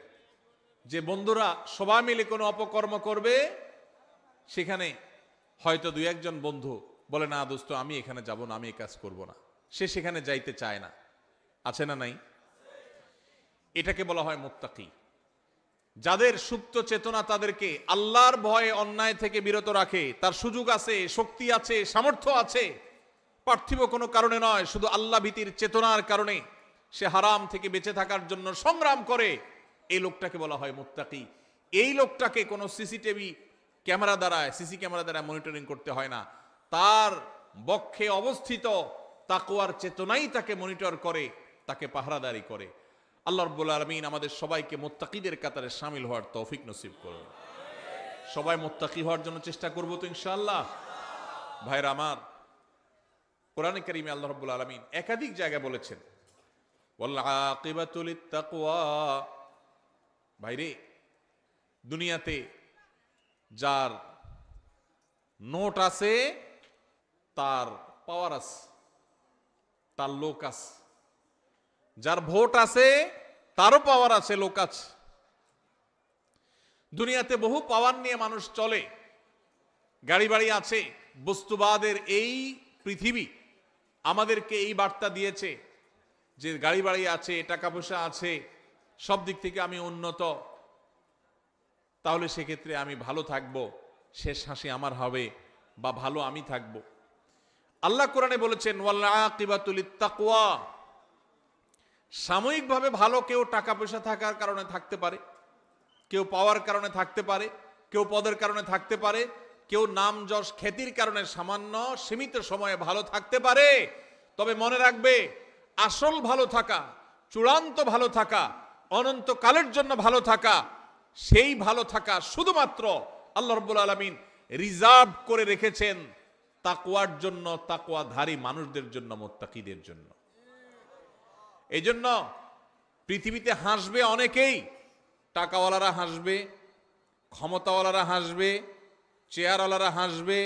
যে বন্ধুরা সবাই মিলে কোনো অপকর্ম করবে, সেখানে হয়তো দুই একজন বন্ধু বলে, না দোস্ত আমি এখানে যাব না, আমি এই কাজ করব না, সে সেখানে যাইতে চায় না, আছে না নাই? এটাকে বলা হয় মুত্তাকি। যাদের সুপ্ত চেতনা তাদেরকে আল্লাহর ভয়ে অন্যায় থেকে বিরত রাখে, তার সুযোগ আছে, শক্তি আছে, সামর্থ্য আছে, পার্থিব কোনো কারণে নয়, শুধু আল্লাহ ভীতির চেতনার কারণে সে হারাম থেকে বেঁচে থাকার জন্য সংগ্রাম করে, এই লোকটাকে বলা হয় মুত্তাকি। এই লোকটাকে কোনো সিসি ক্যামেরা দ্বারা মনিটরিং করতে হয় না, তার বক্ষে অবস্থিত তাকওয়ার চেতনাই তাকে মনিটর করে, তাকে পাহারাদারি করে। আল্লাহ রাব্বুল আলামিন আমাদের সবাইকে মুত্তাকিদের কাতারে শামিল হওয়ার তৌফিক নসিব করুন। সবাই মুত্তাকি হওয়ার জন্য চেষ্টা করব তো ইনশাআল্লাহ। ভাইরা আমার, কোরআনে কারীমে আল্লাহ রাব্বুল আলামিন একাধিক জায়গায় বলেছেন ওয়াল আকিবাতু লিত্তাকওয়া। ভাইরে, দুনিয়াতে যার নোট আছে তার পাওয়ার আছে, তার লোক আছে। যার ভোট আছে তারও পাওয়ার আছে, লোক আছে। দুনিয়াতে বহু পাওয়ার নিয়ে মানুষ চলে, গাড়ি বাড়ি আছে। বস্তুবাদের এই পৃথিবী আমাদেরকে এই বার্তা দিয়েছে যে গাড়ি বাড়ি আছে, টাকা পয়সা আছে, সব দিক থেকে আমি উন্নত, তাহলে সেক্ষেত্রে আমি ভালো থাকব, শেষ হাসি আমার হবে বা ভালো আমি থাকব। আল্লাহ কোরআনে বলেছেন ওয়াল আকিবাতু লিত্তাকওয়া। সাময়িকভাবে ভালো কেউ টাকা পয়সা থাকার কারণে থাকতে পারে, কেউ পাওয়ার কারণে থাকতে পারে, কেউ পদের কারণে থাকতে পারে, কেউ নাম যশ খ্যাতির কারণে সামান্য সীমিত সময়ে ভালো থাকতে পারে। তবে মনে রাখবে, আসল ভালো থাকা, চূড়ান্ত ভালো থাকা, অনন্তকালের জন্য ভালো থাকা, সেই ভালো থাকা শুধুমাত্র আল্লাহ রাব্বুল আলামিন রিজার্ভ করে রেখেছেন তাকওয়ার জন্য, তাকওয়াধারী মানুষদের জন্য, মুত্তাকিদের জন্য। এই জন্য পৃথিবীতে হাসবে অনেকেই, টাকাওয়ালারা হাসবে, ক্ষমতাওয়ালারা হাসবে, চেয়ারওয়ালারা হাসবে,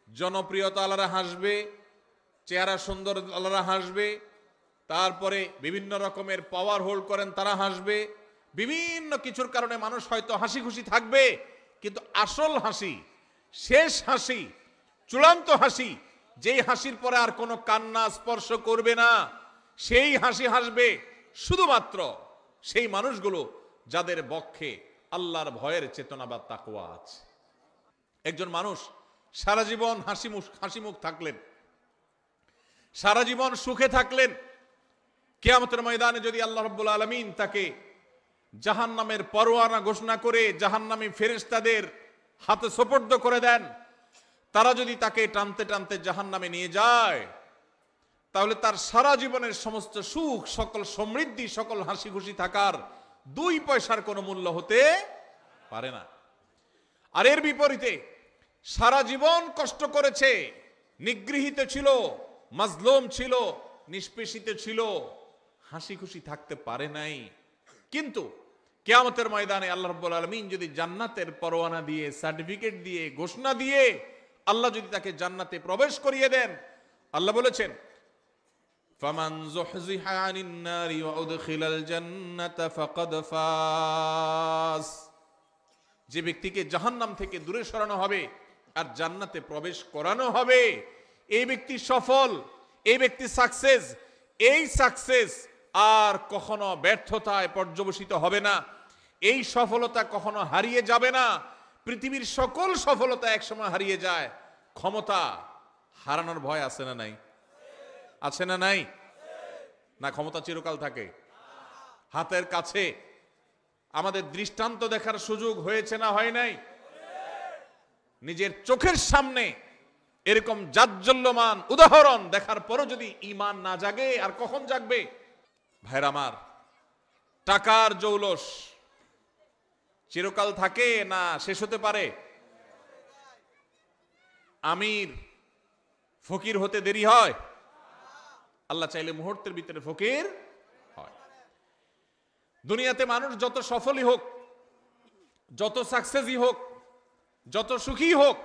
জনপ্রিয়তাওয়ালারা হাসবে, চেহারা সুন্দর আলারা হাসবে, তারপরে বিভিন্ন রকমের পাওয়ার হোল্ড করেন তারা হাসবে। বিভিন্ন কিছুর কারণে মানুষ হয়তো হাসি খুশি থাকবে, কিন্তু আসল হাসি, শেষ হাসি, চূড়ান্ত হাসি, যেই হাসির পরে আর কোনো কান্না স্পর্শ করবে না, সেই হাসি হাসবে শুধুমাত্র সেই মানুষগুলো যাদের বক্ষে আল্লাহর ভয়ের চেতনা বা তাকওয়া আছে। একজন মানুষ সারা জীবন হাসি মুখ থাকলেন, সারা জীবন সুখে থাকলেন, কিয়ামতের ময়দানে যদি আল্লাহ রাব্বুল আলামিন তাকে জাহান্নামের পরোয়ানা ঘোষণা করে জাহান্নামী ফেরেশতাদের হাতে সোপর্দ করে দেন, তারা যদি তাকে টানতে টানতে জাহান্নামে নিয়ে যায়, তাহলে তার সারা জীবনের সমস্ত সুখ, সকল সমৃদ্ধি, সকল হাসি খুশি থাকার 2 পয়সার কোনো মূল্য হতে পারে না। আর এর বিপরীতে সারা জীবন কষ্ট করেছে, নিগৃহীত ছিল, মাজলুম ছিল, নিষ্পেষিত ছিল, হাসি খুশি থাকতে পারে নাই। কিন্তু কিয়ামতের ময়দানে আল্লাহ রাব্বুল আলামিন যদি জান্নাতের পরোয়ানা দিয়ে, সার্টিফিকেট দিয়ে, ঘোষণা দিয়ে আল্লাহ যদি তাকে জান্নাতে প্রবেশ করিয়ে দেন, আল্লাহ বলেছেন ফামান যুহজিহা আনিন নারি ওয়া উদখিলাল জান্নাতা ফাকাদ ফাজ। যে ব্যক্তিকে জাহান্নাম থেকে দূরে সরানো হবে আর জান্নাতে প্রবেশ করানো হবে, এই ব্যক্তি সফল, এই ব্যক্তি সাকসেস। এই সাকসেস আর কখনো ব্যর্থতায় পর্যবসিত হবে না, এই সফলতা কখনো হারিয়ে যাবে না। পৃথিবীর সকল সফলতা একসময় হারিয়ে যায়, ক্ষমতা হারানোর ভয় আছে না নাই? আছে না নাই? না ক্ষমতা চিরকাল থাকে? হাতের কাছে আমাদের দৃষ্টান্ত দেখার সুযোগ হয়েছে না হয় নাই? নিজের চোখের সামনে এরকম জাজ্জল্যমান উদাহরণ দেখার পরও যদি ঈমান না জাগে, আর কখন জাগবে? ভাইরা আমার, টাকার জৌলস চিরকাল থাকে না শেষ হতে পারে? আমির ফকির হতে দেরি হয়? আল্লাহ চাইলে মুহূর্তের ভিতরে ফকির হয়। দুনিয়াতে মানুষ যত সফলই হোক, যত সাকসেসই হোক, যত সুখী হোক,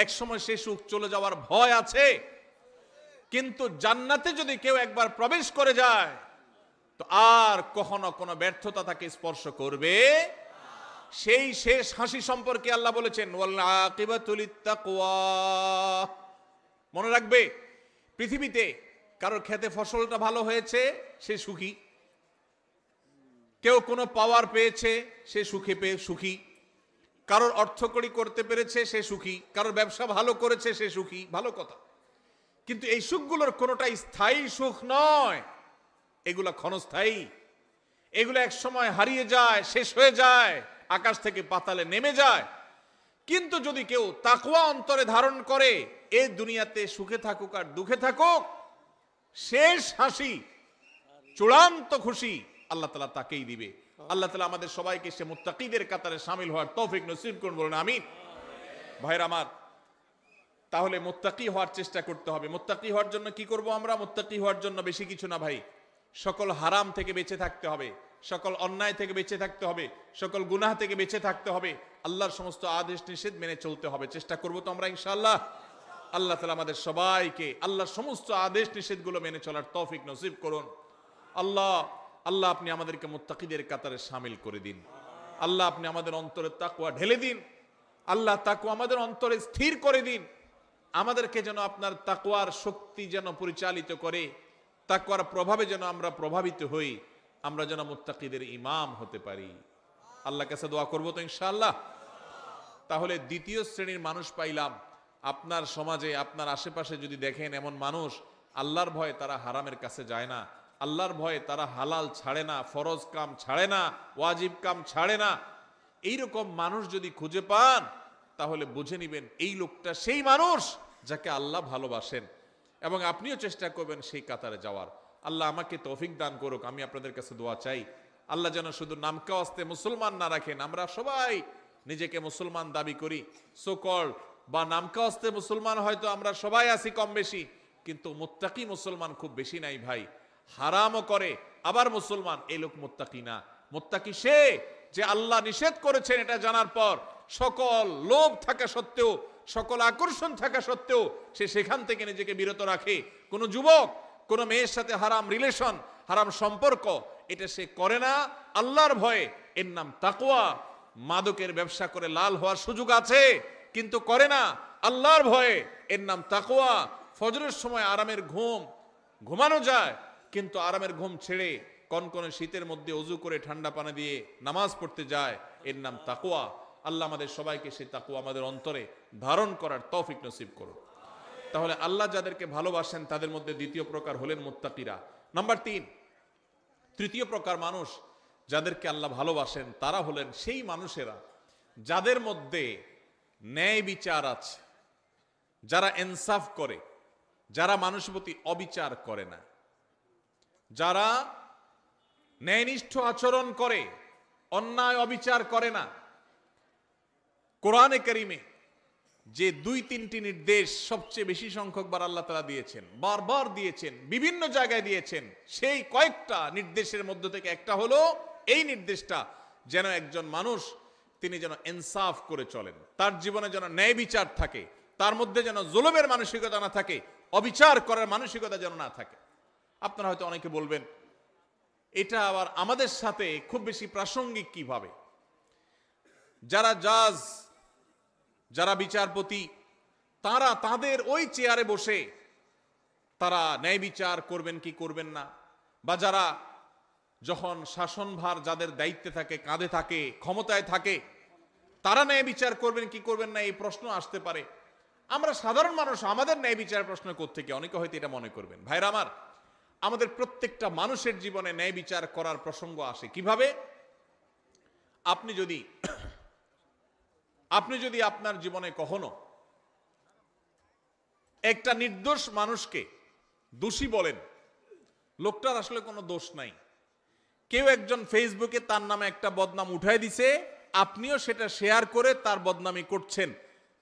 এক সময় সে সুখ চলে যাওয়ার ভয় আছে। কিন্তু জান্নাতে যদি কেউ একবার প্রবেশ করে যায়, তো আর কখনো কোনো ব্যর্থতা তাকে স্পর্শ করবে। সেই শেষ হাসি সম্পর্কে আল্লাহ বলেছেন ওয়াল আকিবাতু লিত্তাকওয়া। মনে রাখবে, পৃথিবীতে কারোর খেতে ফসলটা ভালো হয়েছে, সে সুখী। কেউ কোনো পাওয়ার পেয়েছে, সে সুখী। কারোর অর্থকড়ি করতে পেরেছে, সে সুখী। কারোর ব্যবসা ভালো করেছে, সে সুখী। ভালো কথা, কিন্তু এই সুখগুলোর কোনোটাই স্থায়ী সুখ নয়, এগুলা ক্ষণস্থায়ী। এগুলো এক সময় হারিয়ে যায়, শেষ হয়ে যায়, আকাশ থেকে পাতালে নেমে যায়। কিন্তু যদি কেউ তাকওয়া অন্তরে ধারণ করে, এই দুনিয়াতে সুখে থাকুক আর দুঃখে থাকুক, শেষ হাসি চূড়ান্ত খুশি আল্লাহ তাআলা তাকেই দিবে। আল্লাহ তাআলা আমাদের সবাইকে সে মুত্তাকিদের কাতারে শামিল হওয়ার তৌফিক নসিব করুন, বলুন আমিন। ভাইরা আমার, তাহলে মুত্তাকি হওয়ার চেষ্টা করতে হবে। মুত্তাকি হওয়ার জন্য কি করব আমরা? মুত্তাকি হওয়ার জন্য বেশি কিছু না ভাই, সকল হারাম থেকে বেঁচে থাকতে হবে, সকল অন্যায় থেকে বেঁচে থাকতে হবে, সকল গুনাহ থেকে বেঁচে থাকতে হবে, আল্লাহর সমস্ত আদেশ নিষেধ মেনে চলতে হবে। চেষ্টা করব তো আমরা ইনশাআল্লাহ। আল্লাহ তাআলা আমাদের সবাইকে আল্লাহর সমস্ত আদেশ নিষেধগুলো মেনে চলার তৌফিক নসিব করুন। আল্লাহ আল্লাহ আপনি আমাদেরকে মুত্তাকিদের কাতারে শামিল করে দিন। আল্লাহ আপনি আমাদের অন্তরে তাকওয়া ঢেলে দিন। আল্লাহ তাকওয়া আমাদের অন্তরে স্থির করে দিন। আমাদেরকে যেন আপনার তাকওয়ার শক্তি যেন পরিচালিত করে, তাকওয়ার প্রভাবে যেন আমরা প্রভাবিত হই, আমরা যেন মুত্তাকিদের ইমাম হতে পারি। আল্লাহর কাছে দোয়া করব তো ইনশাআল্লাহ। তাহলে দ্বিতীয় শ্রেণীর মানুষ পাইলাম। আপনার সমাজে আপনার আশেপাশে যদি দেখেন এমন মানুষ, আল্লাহর ভয়ে তারা হারামের কাছে যায় না, আল্লাহর ভয়ে তারা হালাল ছাড়ে না, ফরজ কাম ছাড়ে না, ওয়াজিব কাম ছাড়ে না, এইরকম মানুষ যদি খুঁজে পান তাহলে বুঝে নিবেন এই লোকটা সেই মানুষ যাকে আল্লাহ ভালোবাসেন, এবং আপনিও চেষ্টা করবেন সেই কাতারে যাওয়ার। আল্লাহ আমাকে তৌফিক দান করুক। আমি আপনাদের কাছে দোয়া চাই, আল্লাহ যেন শুধু নামকা ওয়াস্তে মুসলমান না রাখেন। আমরা সবাই নিজেকে মুসলমান দাবি করি, সোকল বা নামকা ওয়াস্তে মুসলমান হয়তো আমরা সবাই আছি কম বেশি, কিন্তু মুত্তাকি মুসলমান খুব বেশি নাই ভাই। হারামও করে আবার মুসলমান, এই লোক মুত্তাকি না। মুত্তাকি সে যে আল্লাহ নিষেধ করেছেন এটা জানার পর সকল লোভ থাকা সত্ত্বেও, সকল আকর্ষণ থাকা সত্ত্বেও সে সেখান থেকে নিজেকে বিরত রাখে। কোন যুবক কোন মেয়ের সাথে হারাম রিলেশন, হারাম সম্পর্ক এটা সে করে না আল্লাহর ভয়ে, এর নাম তাকওয়া। মাদকের ব্যবসা করে লাল হওয়ার সুযোগ আছে কিন্তু করে না আল্লাহর ভয়ে, এর নাম তাকওয়া। ফজরের সময় আরামের ঘুম ঘুমানো যায়, কিন্তু আরামের ঘুম ছেড়ে কনকনে শীতের মধ্যে ওযু করে ঠান্ডা পানি দিয়ে নামাজ পড়তে যায়, এর নাম তাকওয়া। আল্লাহ আমাদের সবাইকে সেই তাকওয়া আমাদের অন্তরে ধারণ করার তৌফিক নসিব করুন। তাহলে আল্লাহ যাদেরকে ভালোবাসেন তাদের মধ্যে দ্বিতীয় প্রকার হলেন মুত্তাকিরা। নাম্বার 3, তৃতীয় প্রকার মানুষ যাদেরকে আল্লাহ ভালোবাসেন তারা হলেন সেই মানুষেরা যাদের মধ্যে ন্যায় বিচার আছে, যারা ইনসাফ করে, যারা মানুষের প্রতি অবিচার করে না, যারা ন্যায়নিষ্ঠ আচরণ করে, অন্যায় অবিচার করে না। কোরআনে কারিমে যে 2-3টি নির্দেশ সবচেয়ে বেশি সংখ্যক বার আল্লাহ তাআলা দিয়েছেন, বারবার দিয়েছেন, বিভিন্ন জায়গায় দিয়েছেন, সেই কয়েকটা নির্দেশের মধ্য থেকে একটা হলো এই নির্দেশটা যেন একজন মানুষ তিনি যেন ইনসাফ করে চলেন, তার জীবনে যেন ন্যায় বিচার থাকে, তার মধ্যে যেন জুলুমের মানসিকতা না থাকে, অবিচার করার মানসিকতা যেন না থাকে। আপনারা হয়তো অনেকে বলবেন এটা আবার আমাদের সাথে খুব বেশি প্রাসঙ্গিক কিভাবে? যারা জাজ, যারা বিচারপতি, তারা তাদের ওই চেয়ারে বসে তারা ন্যায় বিচার করবেন কি করবেন না, বা যারা যখন শাসনভার যাদের দায়িত্বে থাকে, কাঁধে থাকে, ক্ষমতায় থাকে, তারা ন্যায় বিচার করবেন কি করবেন না এই প্রশ্ন আসতে পারে। আমরা সাধারণ মানুষ, আমাদের ন্যায় বিচার প্রশ্ন কোত্থেকে? অনেকে হয়তো এটা মনে করবেন। ভাইরা আমার, আমাদের প্রত্যেকটা মানুষের জীবনে ন্যায় বিচার করার প্রসঙ্গ আসে কিভাবে? আপনি যদি আপনার জীবনে কখনো একটা নির্দোষ মানুষকে দোষী বলেন, লোকটার আসলে কোনো দোষ নাই, কেউ একজন ফেসবুকে তার নামে একটা বদনাম উঠায় দিছে, আপনিও সেটা শেয়ার করে তার বদনামি করছেন,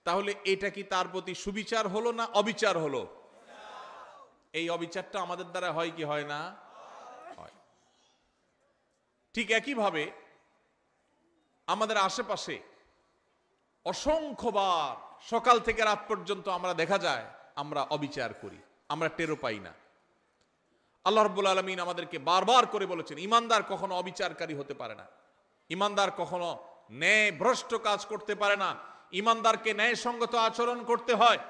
তাহলে এটা কি তার প্রতি সুবিচার হলো না অবিচার হলো? এই অবিচারটা আমাদের দ্বারা হয় কি হয় না? হয়। ঠিক একইভাবে আমাদের আশেপাশে অসংখ্যবার সকাল থেকে রাত পর্যন্ত আমরা দেখা যায় আমরা অবিচার করি, আমরা টেরও পাই না। আল্লাহ রাব্বুল আলামিন আমাদেরকে বারবার করে বলেছেন ঈমানদার কখনো অবিচারকারী হতে পারে না, ঈমানদার কখনো ন্যায় ভ্রষ্ট কাজ করতে পারে না, ঈমানদারকে ন্যায়সঙ্গত আচরণ করতে হয়,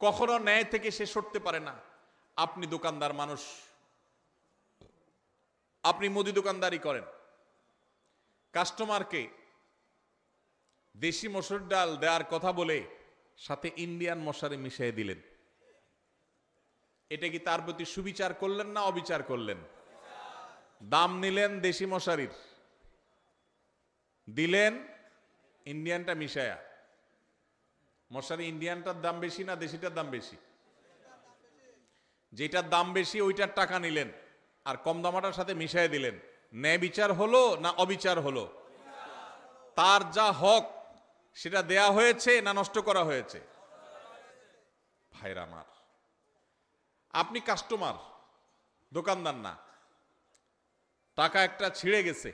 কখনো ন্যায় থেকে সে সরতে পারে না। আপনি দোকানদার মানুষ, আপনি মুদি দোকানদারি করেন, কাস্টমারকে দেশি মসুর ডাল দেওয়ার কথা বলে সাথে ইন্ডিয়ান মশারি মিশিয়ে দিলেন, এটা কি তার প্রতি সুবিচার করলেন না অবিচার করলেন? দাম নিলেন দেশি মশারির, দিলেন ইন্ডিয়ানটা মিশায়া। মশারি ইন্ডিয়ানটার দাম বেশি না দেশিটার দাম বেশি? যেটার দাম বেশি ওইটার টাকা নিলেন, আর কম দামাটার সাথে মিশিয়ে দিলেন, ন্যায় বিচার হলো না অবিচার হলো? তার যা হক সেটা দেয়া হয়েছে না নষ্ট করা হয়েছে? ভাইরা আমার, আপনি কাস্টমার, দোকানদার না। টাকা একটা ছিঁড়ে গেছে,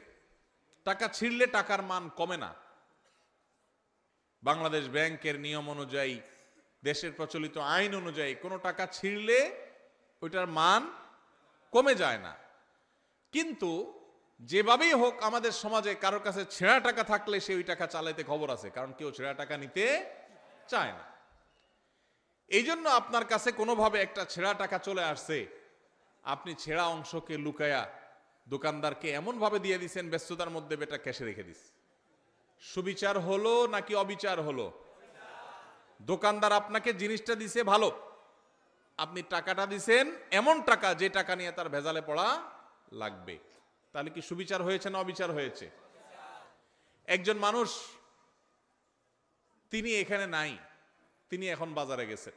টাকা ছিঁড়লে টাকার মান কমে না। বাংলাদেশ ব্যাংকের নিয়ম অনুযায়ী, দেশের প্রচলিত আইন অনুযায়ী কোনো টাকা ছিঁড়লে ওইটার মান কমে যায় না। কিন্তু যেভাবেই হোক আমাদের সমাজে কারোর কাছে ছেঁড়া টাকা থাকলে সে ওই টাকা চালাইতে খবর আছে, কারণ কেউ ছেঁড়া টাকা নিতে চায় না। এই জন্য আপনার কাছে কোনোভাবে একটা ছেঁড়া টাকা চলে আসছে, আপনি ছেঁড়া অংশকে লুকায়া দোকানদারকে এমন ভাবে দিয়ে দিচ্ছেন ব্যস্ততার মধ্যে বেটা ক্যাশে রেখে দিস। সুবিচার হলো নাকি অবিচার হলো? দোকানদার আপনাকে জিনিসটা দিছে ভালো, আপনি টাকাটা দিছেন এমন টাকা যে টাকা নিয়ে তার ভেজালে পড়া লাগবে, তাহলে কি সুবিচার হয়েছে না অবিচার হয়েছে? একজন মানুষ, তিনি এখানে নাই, তিনি এখন বাজারে গেছেন,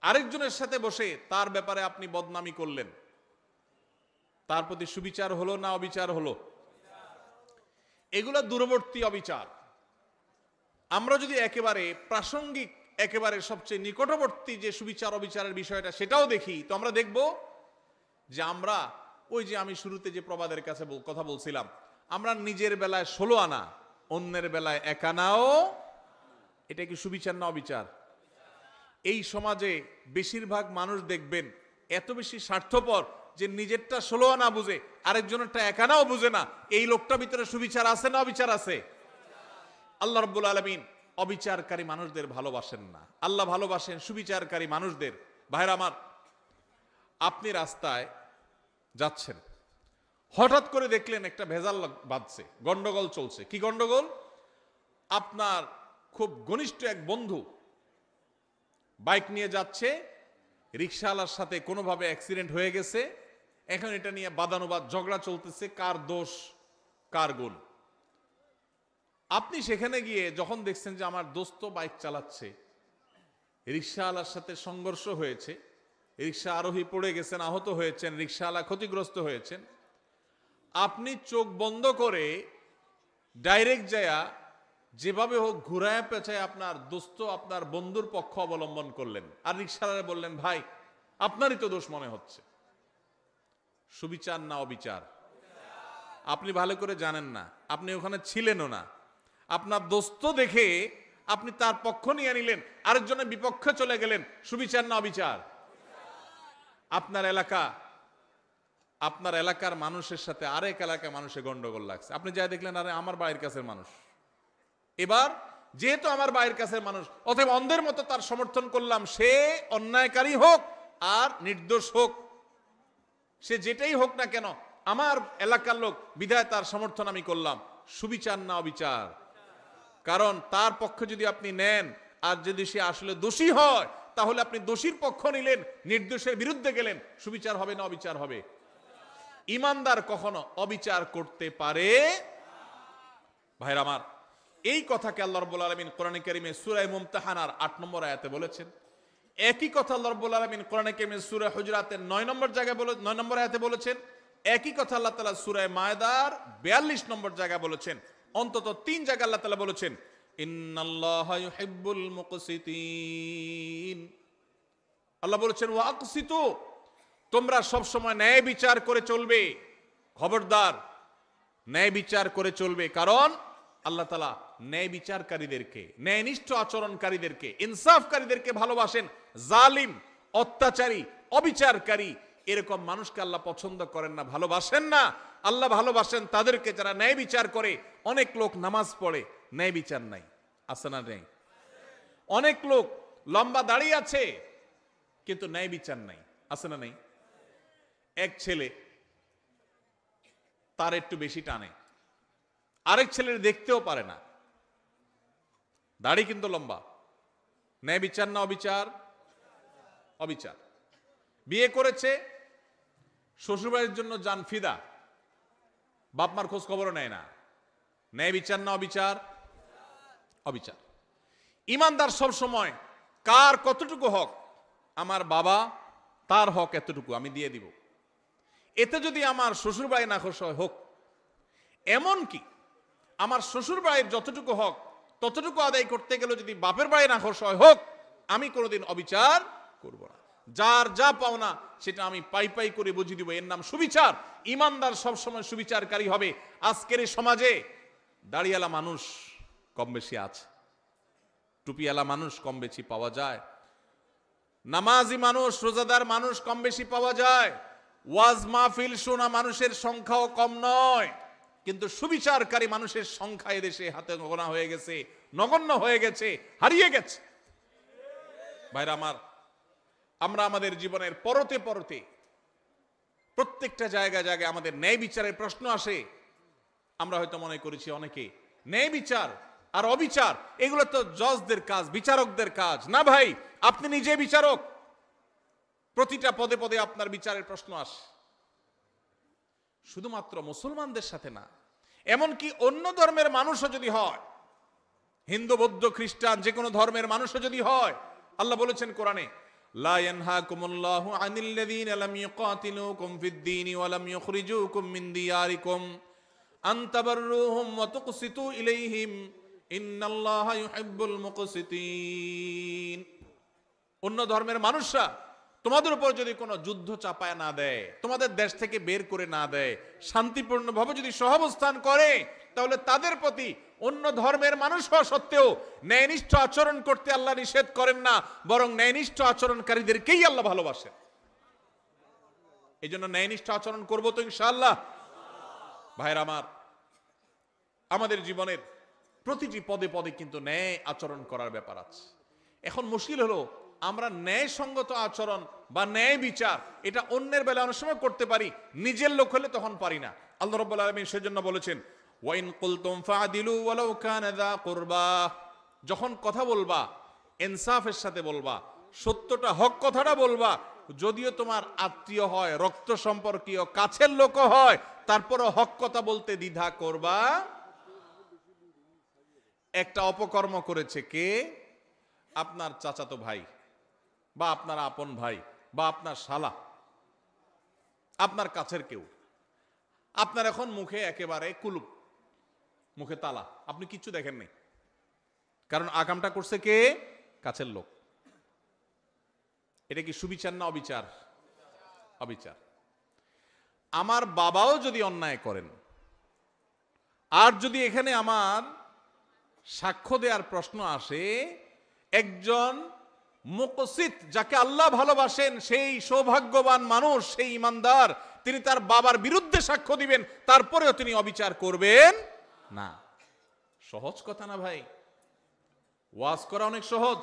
আরেকজনের সাথে বসে তার ব্যাপারে আপনি বদনামি করলেন, তার প্রতি সুবিচার হলো না অবিচার হলো? এগুলা দূরবর্তী অবিচার। আমরা যদি একেবারে প্রাসঙ্গিক, একেবারে সবচেয়ে নিকটবর্তী যে সুবিচার অবিচারের বিষয়টা সেটাও দেখি, তো আমরা দেখব যে আমরা ওই যে আমি শুরুতে যে প্রবাদের কাছে কথা বলছিলাম, আমরা নিজের বেলায় 16 আনা, অন্যের বেলায় 1 আনাও, এটা কি সুবিচার না অবিচার? এই সমাজে বেশিরভাগ মানুষ দেখবেন এত বেশি স্বার্থপর যে নিজেরটা 16 আনা বুঝে, আরেকজনেরটা 1 আনাও বুঝে না। এই লোকটা ভিতরে সুবিচার আছে না অবিচার আছে? আল্লাহ রাব্বুল আলামিন অবিচারকারী মানুষদের ভালোবাসেন না, আল্লাহ ভালোবাসেন সুবিচারকারী মানুষদের। ভাইরা আমার, আপনি রাস্তায় যাচ্ছেন, হঠাৎ করে দেখলেন একটা ভেজাল বাজছে, গন্ডগোল চলছে। কি গন্ডগোল? আপনার খুব ঘনিষ্ঠ এক বন্ধু বাইক নিয়ে যাচ্ছে, রিকশাওয়ালার সাথে কোনোভাবে অ্যাক্সিডেন্ট হয়ে গেছে, এখন এটা নিয়ে বাদানুবাদ ঝগড়া চলতেছে, কার দোষ কার গুণ। আপনি সেখানে গিয়ে যখন দেখছেন যে আমার দোস্ত বাইক চালাচ্ছে, রিকশাওয়ালার সাথে সংঘর্ষ হয়েছে, রিকশা আরোহী পড়ে গেছেন, আহত হয়েছেন, রিকশাওয়ালা ক্ষতিগ্রস্ত হয়েছেন, আপনি চোখ বন্ধ করে ডাইরেক্ট যায়া যেভাবে হোক ঘুরায় পেঁচায় আপনার দোস্ত, আপনার বন্ধুর পক্ষ অবলম্বন করলেন, আর রিকশাওয়ালা বললেন, ভাই আপনারই তো দোষ মনে হচ্ছে। সুবিচার না অবিচার? আপনি ভালো করে জানেন না, আপনি ওখানে ছিলেনও না, আপনার দোস্ত দেখে আপনি তার পক্ষ নিয়ে নিলেন, আরেকজনের বিপক্ষে চলে গেলেন। সুবিচার না অবিচার? আপনার এলাকার মানুষের সাথে আরেক এলাকার মানুষের গন্ডগোল লাগছে, আপনি যাই দেখলেন আরে আমার বাড়ির কাছের মানুষ, এবার যেহেতু আমার বাড়ির কাছের মানুষ, অতএব অন্ধের মতো তার সমর্থন করলাম, সে অন্যায়কারী হোক আর নির্দোষ হোক, সে যেটাই হোক না কেন, আমার এলাকার লোক বিধায় তার সমর্থন আমি করলাম। সুবিচার না অবিচার? কারণ তার পক্ষে যদি আপনি নেন আর যদি সে আসলে দোষী হয়, তাহলে আপনি দোষীর পক্ষ নিলেন, নির্দোষের বিরুদ্ধে গেলেন। সুবিচার হবে না অবিচার হবে? ইমানদার কখনো অবিচার করতে পারে? ভাইরা আমার, এই কথাকে আল্লাহ রাব্বুল আলামিন কোরআনে কারীমে সূরা মুমতাহানার 8 নম্বর আয়াতে বলেছেন। একই কথা আল্লাহ রাব্বুল আলামিন কোরআনে কারীমে সূরা হুজুরাতের 9 নম্বর আয়াতে বলেছেন। একই কথা আল্লাহ তাআলা সূরা মায়দার 42 নম্বর জায়গায় বলেছেন। অন্তত 3 জায়গায় আল্লাহ তাআলা বলেছেন, ইন্নাল্লাহা ইউহিব্বুল মুকসিতিন। আল্লাহ বলেছেন, ওয়া আকসিতু, তোমরা সব সময় ন্যায় বিচার করে চলবে। খবরদার, ন্যায় বিচার করে চলবে, কারণ আল্লাহ তাআলা ন্যায় বিচারকারীদেরকে, ন্যায়নিষ্ঠ আচরণকারীদেরকে, ইনসাফকারীদেরকে ভালোবাসেন। জালিম, অত্যাচারী, অবিচারকারী এরকম মানুষকে আল্লাহ পছন্দ করেন না, ভালোবাসেন না। আল্লাহ ভালোবাসেন তাদেরকে যারা ন্যায় বিচার করে। অনেক লোক নামাজ পড়ে, ন্যায় বিচার নাই, আছে না নেই? অনেক লোক লম্বা দাঁড়িয়ে আছে কিন্তু ন্যায় বিচার নাই, আছে না নেই? এক ছেলে তার একটু বেশি টানে, আরেক ছেলের দেখতেও পারে না, দাড়ি কিন্তু লম্বা। ন্যায় বিচার না অবিচার? অবিচার। বিয়ে করেছে, শ্বশুরবাড়ির জন্য জান ফিদা, বাপমার খোঁজ খবরও নেয় না। ন্যায় বিচার না অবিচার? অবিচার। ইমানদার সব সময় কার কতটুকু হক, আমার বাবা তার হক এতটুকু আমি দিয়ে দিব, এতে যদি আমার শ্বশুর বাড়ি নাখোশ হোক, এমনকি আমার শ্বশুর বাড়ির যতটুকু হক ততটুকু আদায় করতে গেলে যদি বাপের বাড়ি নাখোশ হোক, আমি কোনোদিন অবিচার করব না। যার যা পাওনা সেটা আমি পাই পাই করে বুঝিয়ে দিব, এর নাম সুবিচার। ইমানদার সবসময় সুবিচারকারী হবে। আজকের এই সমাজে দাড়িওয়ালা মানুষ কম বেশি আছে, টুপিওয়ালা মানুষ কম বেশি পাওয়া যায়, নামাজি মানুষ রোজাদার মানুষ কম বেশি পাওয়া যায়, ওয়াজ মাহফিল শোনা মানুষের সংখ্যাও কম নয়, কিন্তু সুবিচারকারী মানুষের সংখ্যা এদেশে হাতে গোনা হয়ে গেছে, নগণ্য হয়ে গেছে, হারিয়ে গেছে। ভাইরা আমার, আমরা আমাদের জীবনের পরতে পরতে প্রত্যেকটা জায়গায় জায়গায় আমাদের ন্যায় বিচারের প্রশ্ন আসে। আমরা হয়তো মনে করেছি অনেকে ন্যায় বিচার আর অবিচার এগুলো তো জজদের কাজ, বিচারকদের কাজ। না ভাই, আপনি নিজে বিচারক। প্রতিটা পদে পদে আপনার বিচারের প্রশ্ন আসে। শুধুমাত্র মুসলমানদের সাথে না, এমনকি অন্য ধর্মের মানুষও যদি হয়, হিন্দু বৌদ্ধ খ্রিস্টান যে কোনো ধর্মের মানুষও যদি হয়, আল্লাহ বলেছেন কোরআনে, লা ইয়ানহাকুমুল্লাহু আনিল্লাযীনা লাম ইউকাতিলুকুম ফিদ-দীনি ওয়া লাম ইউখরিজুকুম মিন দিয়ারিকুম আন তাবাররুহুম ওয়া তুকসিতু ইলাইহিম ইন্নাল্লাহা ইউহিব্বুল মুকসিতিন। অন্য ধর্মের মানুষরা তোমাদের উপর যদি কোনো যুদ্ধ চাপায় না দেয়, তোমাদের দেশ থেকে বের করে না দেয়, শান্তিপূর্ণভাবে যদি সহাবস্থান করে, তাহলে তাদের প্রতি অন্য ধর্মের মানুষ হওয়া সত্ত্বেও ন্যায়নিষ্ঠ আচরণ করতে আল্লাহ নিষেধ করেন না, বরং ন্যায়নিষ্ঠ আচরণকারীদেরকেই আল্লাহ ভালোবাসেন। এই জন্য ন্যায়নিষ্ঠ আচরণ করবো তো ইনশাআল্লাহ। ভাইরা আমার, আমাদের জীবনের প্রতিটি পদে পদে কিন্তু ন্যায় আচরণ করার ব্যাপার আছে। এখন মুশকিল হলো, আমরা ন্যায়সঙ্গত আচরণ বা ন্যায় বিচার এটা অন্যের বেলা অনেক সময় করতে পারি, নিজের লোক হলে তখন পারি না। আল্লাহ রাব্বুল আলামিন সেজন্য বলেছেন, ওয়াইন কুলতুম ফাদিলু ওয়ালাউ কানা যা কুরবা। যখন কথা বলবা ইনসাফের সাথে বলবা, সত্যটা হক কথাটা বলবা, যদিও তোমার আত্মীয় হয়, রক্ত সম্পর্কীয়, কাছের লোক হয়, তারপরও হক কথা বলতে দ্বিধা করবা। একটা অপকর্ম করেছে কে? আপনার চাচাতো ভাই বা আপনার আপন ভাই বা আপনার শালা, আপনার কাছের কেউ। আপনার এখন মুখে একেবারে কুলুপ, মুখে তালা, আপনি কিচ্ছু দেখেন নাই, কারণ আকামটা করছে কে? কাছের লোক। এটা কি সুবিচার না অবিচার? অবিচার। আমার বাবাও যদি অন্যায় করেন, আর যদি এখানে আমার সাক্ষ্য দেওয়ার প্রশ্ন আসে, একজন মুকসিত যাকে আল্লাহ ভালোবাসেন, সেই সৌভাগ্যবান মানুষ, সেই ইমানদার, তিনি তার বাবার বিরুদ্ধে সাক্ষ্য দিবেন, তারপরেও তিনি অবিচার করবেন না। সহজ কথা না ভাই? ওয়াজ করা অনেক সহজ,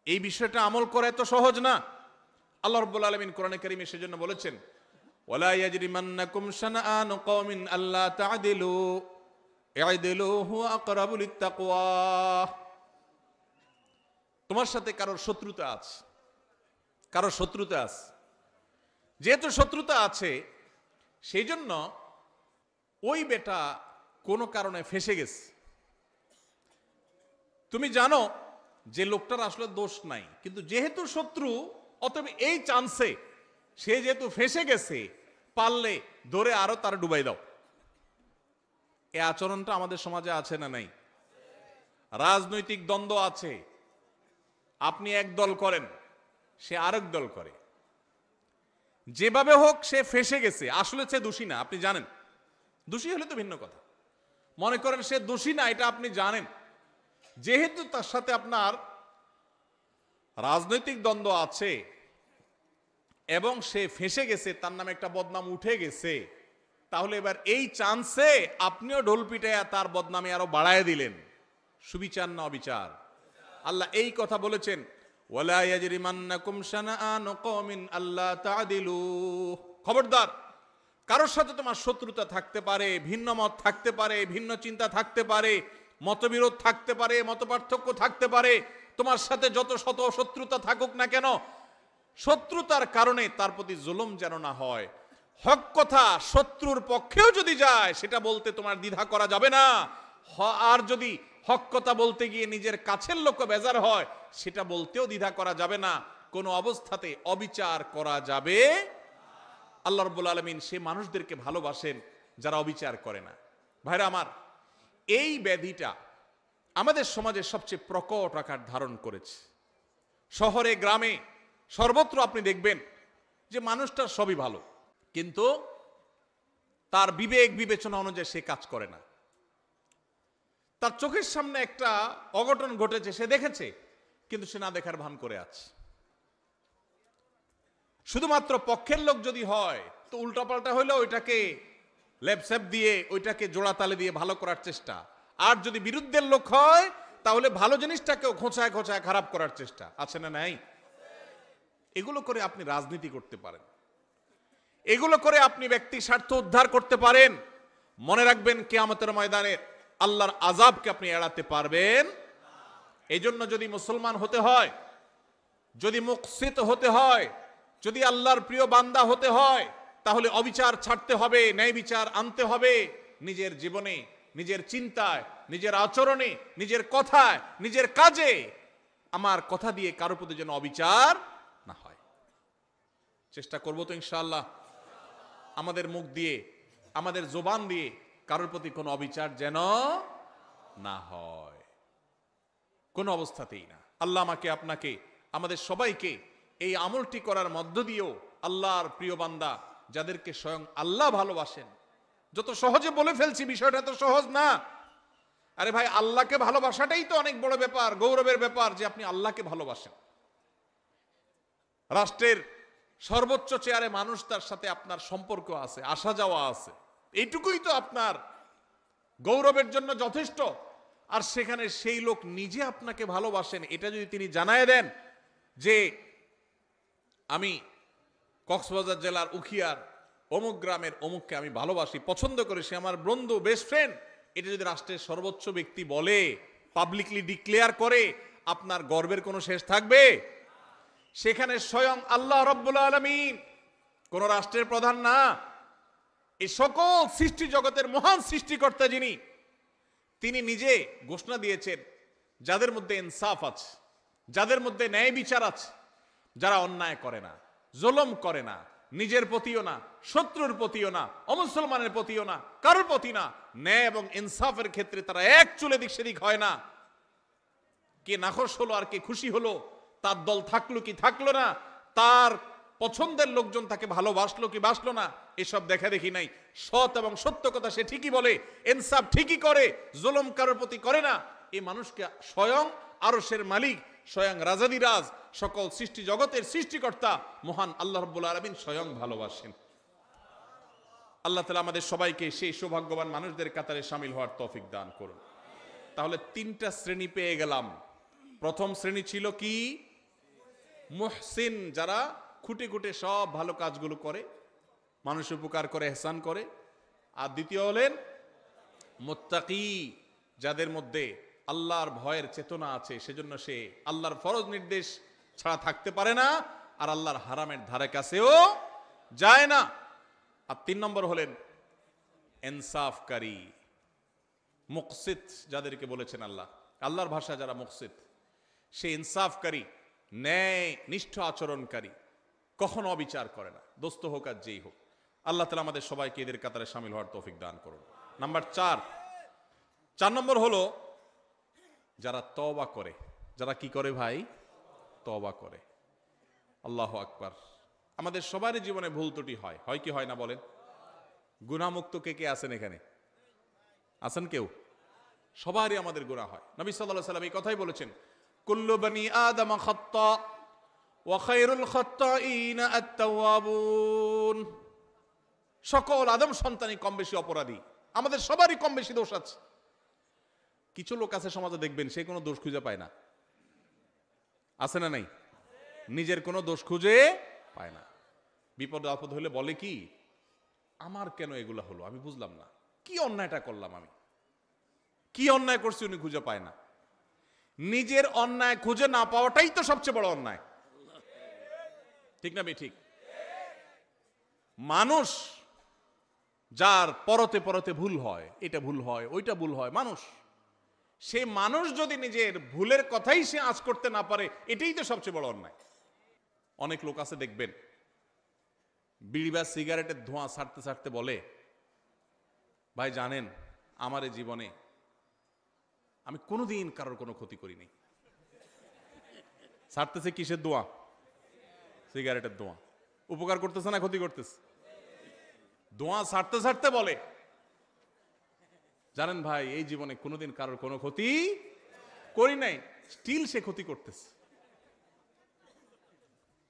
এই বিষয়টা আমল করা এত সহজ না। আল্লাহ রাব্বুল আলামিন কোরআনে কারীমে সেজন্য বলেছেন, ওয়ালা ইয়াজরিমান্নাকুম শানাআনু কওমিন আল্লা তা'দিলু ই'দিলু হুয়া আকরাবু লিত-তাকওয়া। তোমার সাথে কারোর শত্রুতা আছে, কারোর শত্রুতা আছে, যেহেতু শত্রুতা আছে সেই জন্য ওই বেটা কোনো কারণে ফেঁসে গেছে। তুমি জানো যে লোকটার আসলে দোষ নাই, কিন্তু যেহেতু শত্রু, অতএব এই চান্সে সে যেহেতু ফেঁসে গেছে, পারলে ধরে আরো তার ডুবাই দাও। এই আচরণটা আমাদের সমাজে আছে না নাই? রাজনৈতিক দ্বন্দ্ব আছে, আপনি এক দল করেন, সে আরেক দল করে, যেভাবে হোক সে ফেঁসে গেছে, আসলে সে দোষী না, আপনি জানেন। দোষী হলে তো ভিন্ন কথা, মনে করেন সে দোষী না, এটা আপনি জানেন, যেহেতু তার সাথে আপনার রাজনৈতিক দ্বন্দ্ব আছে এবং সে ফেঁসে গেছে, তার নামে একটা বদনাম উঠে গেছে, তাহলে এবার এই চান্সে আপনিও ঢোল পিটাইয়া তার বদনামে আরো বাড়ায় দিলেন। সুবিচার না অবিচার? আল্লাহ এই কথা বলেছেন, ওয়ালা ইয়াজরিমান্নাকুম শানাআনু কওমিন আল্লা তা'দিলু। খবরদার, কারোর সাথে তোমার শত্রুতা থাকতে পারে, ভিন্ন মত থাকতে পারে, ভিন্ন চিন্তা থাকতে পারে, মতবিরোধ থাকতে পারে, মতপার্থক্য থাকতে পারে, তোমার সাথে যত শত শত্রুতা থাকুক না কেন, শত্রুতার কারণে তার প্রতি জুলুম যেন না হয়। হক কথা শত্রুর পক্ষেও যদি যায়, সেটা বলতে তোমার দ্বিধা করা যাবে না। আর যদি হক কথা বলতে গিয়ে নিজের কাছের লোক বেজার হয়, সেটা বলতেও দ্বিধা করা যাবে না। কোনো অবস্থাতে অবিচার করা যাবে আল্লাহ রাব্বুল আলামিন সে মানুষদেরকে ভালোবাসেন যারা অবিচার করে না। ভাইরা আমার, এই ব্যাধিটা আমাদের সমাজে সবচেয়ে প্রকট আকার ধারণ করেছে। শহরে গ্রামে সর্বত্র আপনি দেখবেন যে মানুষটার সবই ভালো, কিন্তু তার বিবেক বিবেচনা অনুযায়ী সে কাজ করে না। তার চোখের সামনে একটা অঘটন ঘটেছে, সে দেখেছে, কিন্তু সে না দেখার ভান করে আছে। শুধুমাত্র পক্ষের লোক যদি হয় তো উল্টাপাল্টা হইলে ওইটাকে লেপসেপ দিয়ে ওইটাকে জোড়াতালে দিয়ে ভালো করার চেষ্টা, আর যদি বিরুদ্ধের লোক হয় তাহলে ভালো জিনিসটাকেও খোঁচায় খোঁচায় খারাপ করার চেষ্টা। আছে না নাই? এগুলো করে আপনি রাজনীতি করতে পারেন, এগুলো করে আপনি ব্যক্তি স্বার্থ উদ্ধার করতে পারেন। মনে রাখবেন, কিয়ামতের ময়দানে আল্লাহর আযাবকে আপনি এড়াতে পারবেন। এই জন্য যদি মুসলমান হতে হয়, যদি মুকসিত হতে হয়, যদি আল্লাহর প্রিয় বান্দা হতে হয়, তাহলে অবিচার ছাড়তে হবে, ন্যায় বিচার আনতে হবে নিজের জীবনে, নিজের চিন্তায়, নিজের আচরণে, নিজের কথায়, নিজের কাজে। আমার কথা দিয়ে কারোর প্রতি যেন অবিচার না হয়। চেষ্টা করবো তো ইনশাআল্লাহ, আমাদের মুখ দিয়ে, আমাদের জবান দিয়ে কারোর প্রতি কোনো অবিচার যেন না হয়, কোনো অবস্থাতেই না। আল্লাহ আমাকে, আপনাকে, আমাদের সবাইকে এই আমলটি করার মধ্য দিয়েও আল্লাহর প্রিয় বান্দা যাদেরকে স্বয়ং আল্লাহ ভালোবাসেন। যত সহজে বলে ফেলছি, বিষয়টা তো সহজ না। আরে ভাই, আল্লাহকে ভালোবাসাটাই তো অনেক বড় ব্যাপার, গৌরবের ব্যাপার যে আপনি আল্লাহকে ভালোবাসেন। রাষ্ট্রের সর্বোচ্চ চেয়ারে মানুষ, তার সাথে আপনার সম্পর্ক আছে, আসা যাওয়া আছে, এইটুকুই তো আপনার গৌরবের জন্য যথেষ্ট। আর সেখানে সেই লোক নিজে আপনাকে ভালোবাসেন, এটা যদি তিনি জানায় দেন যে আমি কক্সবাজার জেলার উখিয়ার অমুক গ্রামের অমুককে আমি ভালোবাসি, পছন্দ করি, সে আমার বন্ধু, বেস্ট ফ্রেন্ড, এটা যদি রাষ্ট্রের সর্বোচ্চ ব্যক্তি বলে, পাবলিকলি ডিক্লেয়ার করে, আপনার গর্বের কোনো শেষ থাকবে? সেখানে স্বয়ং আল্লাহ রাব্বুল আলামিন, কোন রাষ্ট্রের প্রধান না, এই সকল সৃষ্টি জগতের মহান সৃষ্টিকর্তা যিনি, তিনি নিজে ঘোষণা দিয়েছেন যাদের মধ্যে ইনসাফ আছে, যাদের মধ্যে ন্যায় বিচার আছে, যারা অন্যায় করে না, জুলুম করে না, নিজের প্রতিও না, শত্রুর প্রতিও না, অমুসলমানের প্রতিও না, কারোর প্রতি না, ন্যায় এবং ইনসাফের ক্ষেত্রে তারা এক চুলে দিক সেদিক হয় না। কে নাখোশ হলো আর কে খুশি হলো, তার দল থাকলো কি থাকলো না, তার পছন্দের লোকজন তাকে ভালোবাসলো কি বাসলো না, এসব দেখা দেখি নাই। সৎ এবং সত্য কথা সে ঠিকই বলে, ইনসাফ ঠিকই করে, জুলুম কারোর প্রতি করে না। এই মানুষকে স্বয়ং আরশের মালিক, স্বয়ং রাজাদিরাজ, সকল সৃষ্টি জগতের সৃষ্টিকর্তা মহান আল্লাহ রাব্বুল আলামিন স্বয়ং ভালোবাসেন। আল্লাহ তাআলা আমাদের সবাইকে সেই সৌভাগ্যবান মানুষদের কাতারে শামিল হওয়ার তৌফিক দান করুন। তাহলে তিনটা শ্রেণী পেয়ে গেলাম। প্রথম শ্রেণী ছিল কি? মুহসিন, যারা খুঁটে খুঁটে সব ভালো কাজগুলো করে, মানুষ উপকার করে, ইহসান করে। আর দ্বিতীয় হলেন মুত্তাকি, যাদের মধ্যে আল্লাহর ভয়ের চেতনা আছে, সেজন্য সে আল্লাহর ফরজ নির্দেশ ছাড়া থাকতে পারে না, আর আল্লাহর হারামের ধারে কাছেও যায় না। আর 3 নম্বর হলেন ইনসাফকারী, মুকসিত, যাদেরকে বলেছেন আল্লাহ। আল্লাহর ভাষা যারা মুকসিত, সে ইনসাফকারী, ন্যায় নিষ্ঠ আচরণকারী, কখনো অবিচার করে না, দোস্ত হোক আর যেই হোক। আল্লাহ তাআলা আমাদের সবাইকে এদের কাতারে শামিল হওয়ার তৌফিক দান করুন। নাম্বার 4 নম্বর হলো যারা তওবা করে। যারা কি করে ভাই? তওবা করে। আল্লাহু আকবার। আমাদের সবারই জীবনে ভুল ত্রুটি হয়, হয় কি হয় না বলেন? গুনাহমুক্ত কে কে আছেন এখানে? আছেন কেউ? সবারই আমাদের গুনাহ হয়। নবী সাল্লাল্লাহু আলাইহি ওয়াসাল্লাম এই কথাই বলেছেন, কুল্লু বনি আদম খাত্তা ওয়া খায়রুল খাত্তাইনা আত-তাওয়াবুন। সকল আদম সন্তানই কম বেশি অপরাধী, আমাদের সবারই কম বেশি দোষ আছে। কিছু লোক আছে সমাজে দেখবেন সে কোনো দোষ খুঁজে পায় না, আছে না নাই? নিজের কোনো দোষ খুঁজে পায় না। বিপদ আপদ হলে বলে কি, আমার কেন এগুলা হলো, আমি বুঝলাম না, কি অন্যায়টা করলাম, আমি কি অন্যায় করছি, উনি খুঁজে পায় না। নিজের অন্যায় খুঁজে না পাওয়াটাই তো সবচেয়ে বড় অন্যায়, ঠিক না ঠিক? মানুষ যার পরতে পরতে ভুল হয়, এটা ভুল হয়, ওইটা ভুল হয়, মানুষ, সে মানুষ যদি নিজের ভুলের কথাই সে আঁচ করতে না পারে, এটাই তো সবচেয়ে বড় অন্যায়। অনেক লোক আছে দেখবেন বিড়ি বা সিগারেটের ধোঁয়া ছাড়তে ছাড়তে বলে, ভাই জানেন আমার এই জীবনে আমি কোনোদিন কারোর কোনো ক্ষতি করিনি। ছাড়তেছে কিসের ধোঁয়া? সিগারেটের ধোঁয়া। উপকার করতেছে না ক্ষতি করতেছে? ধোঁয়া ছাড়তে ছাড়তে বলে, জানেন ভাই এই জীবনে কোনোদিন কারোর কোনো ক্ষতি করি নাই। স্টিল সে ক্ষতি করতেছে,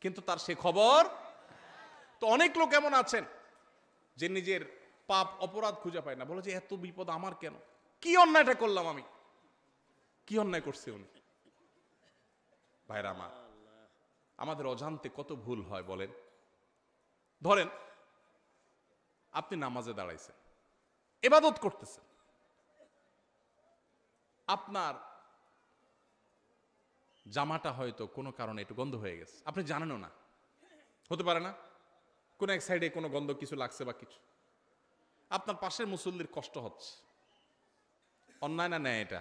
কিন্তু তার সে খবর। তো অনেক লোক এমন আছেন যে নিজের পাপ অপরাধ খুঁজে পায় না, বলে যে এত বিপদ আমার কেন, কি অন্যায়টা করলাম আমি, কি অন্যায় করছে উনি। ভাইরা আমার, আমাদের অজান্তে কত ভুল হয় বলেন। ধরেন আপনি নামাজে দাঁড়াইছেন, ইবাদত করতেছেন, আপনার জামাটা হয়তো কোনো কারণে একটু গন্ধ হয়ে গেছে, আপনি জানেনও না, হতে পারে না কোন এক সাইডে কোনো গন্ধ কিছু লাগছে বা কিছু, আপনার পাশের মুসল্লির কষ্ট হচ্ছে, অন্যায় না ন্যায় এটা?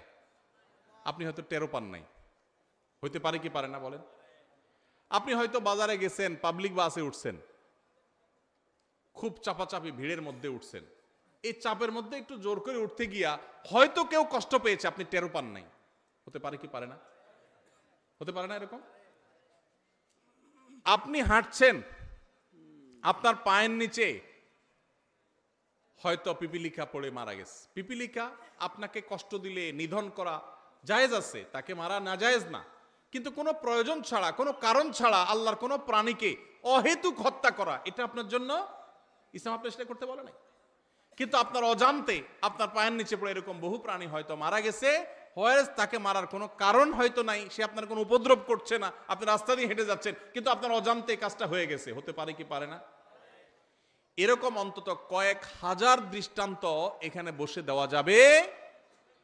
আপনি হয়তো টেরো পান নাই, হইতে পারে কি পারে না বলেন? আপনি হয়তো বাজারে গেছেন, পাবলিক বাসে উঠছেন, খুব চাপাচাপি ভিড়ের মধ্যে উঠছেন, এই চাপের মধ্যে একটু জোর করে উঠতে গিয়া হয়তো কেউ কষ্ট পেয়েছে, আপনি টেরো পান নাই, হতে পারে কি পারে না? হতে পারে না এরকম? আপনি হাঁটছেন, আপনার পায়ের নিচে হয়তো পিপিলিকা পড়ে মারা গেছে। পিপিলিকা আপনাকে কষ্ট দিলে নিধন করা জায়েজ আছে, তাকে মারা না জায়েজ না, কিন্তু কোনো প্রয়োজন ছাড়া, কোনো কারণ ছাড়া আল্লাহর কোনো প্রাণীকে অহেতুক হত্যা করা, এটা আপনার জন্য ইসলাম আপনি সেটা করতে বলে নাই। কিন্তু আপনার অজান্তে আপনার পায়ের নিচে পড়ে এরকম বহু প্রাণী হয়তো মারা গেছে, হোয়ারেস তাকে মারার কোনো কারণ হয়তো নাই, সে আপনার কোনো উপদ্রব করছে না, আপনি রাস্তা দিয়ে হেঁটে যাচ্ছেন, কিন্তু আপনার অজান্তে কাজটা হয়ে গেছে, হতে পারে কি পারে না? এরকম অন্তত কয়েক হাজার দৃষ্টান্ত এখানে বসে দেওয়া যাবে,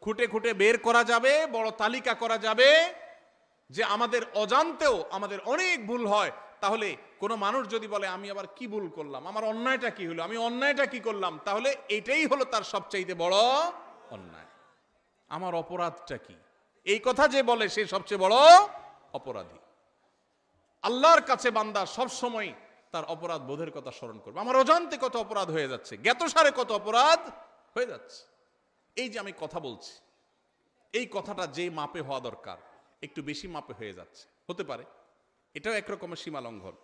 খুঁটে খুঁটে বের করা যাবে, বড় তালিকা করা যাবে, যে আমাদের অজান্তেও আমাদের অনেক ভুল হয়। তাহলে কোনো মানুষ যদি বলে আমি আবার কি ভুল করলাম, আমার অন্যায়টা কি হলো, আমি অন্যায়টা কি করলাম, তাহলে এটাই হলো তার সবচাইতে বড় অন্যায়। আমার অপরাধটা কি, এই কথা যে বলে সে সবচেয়ে বড় অপরাধী। আল্লাহর কাছে বান্দা সব সময় তার অপরাধ বোধের কথা স্মরণ করবে। আমার অজান্তে কত অপরাধ হয়ে যাচ্ছে, জ্ঞাতসারে কত অপরাধ হয়ে যাচ্ছে। এই যে আমি কথা বলছি, এই কথাটা যে মাপে হওয়া দরকার একটু বেশি মাপে হয়ে যাচ্ছে, হতে পারে এটাও একরকমের সীমা লঙ্ঘন।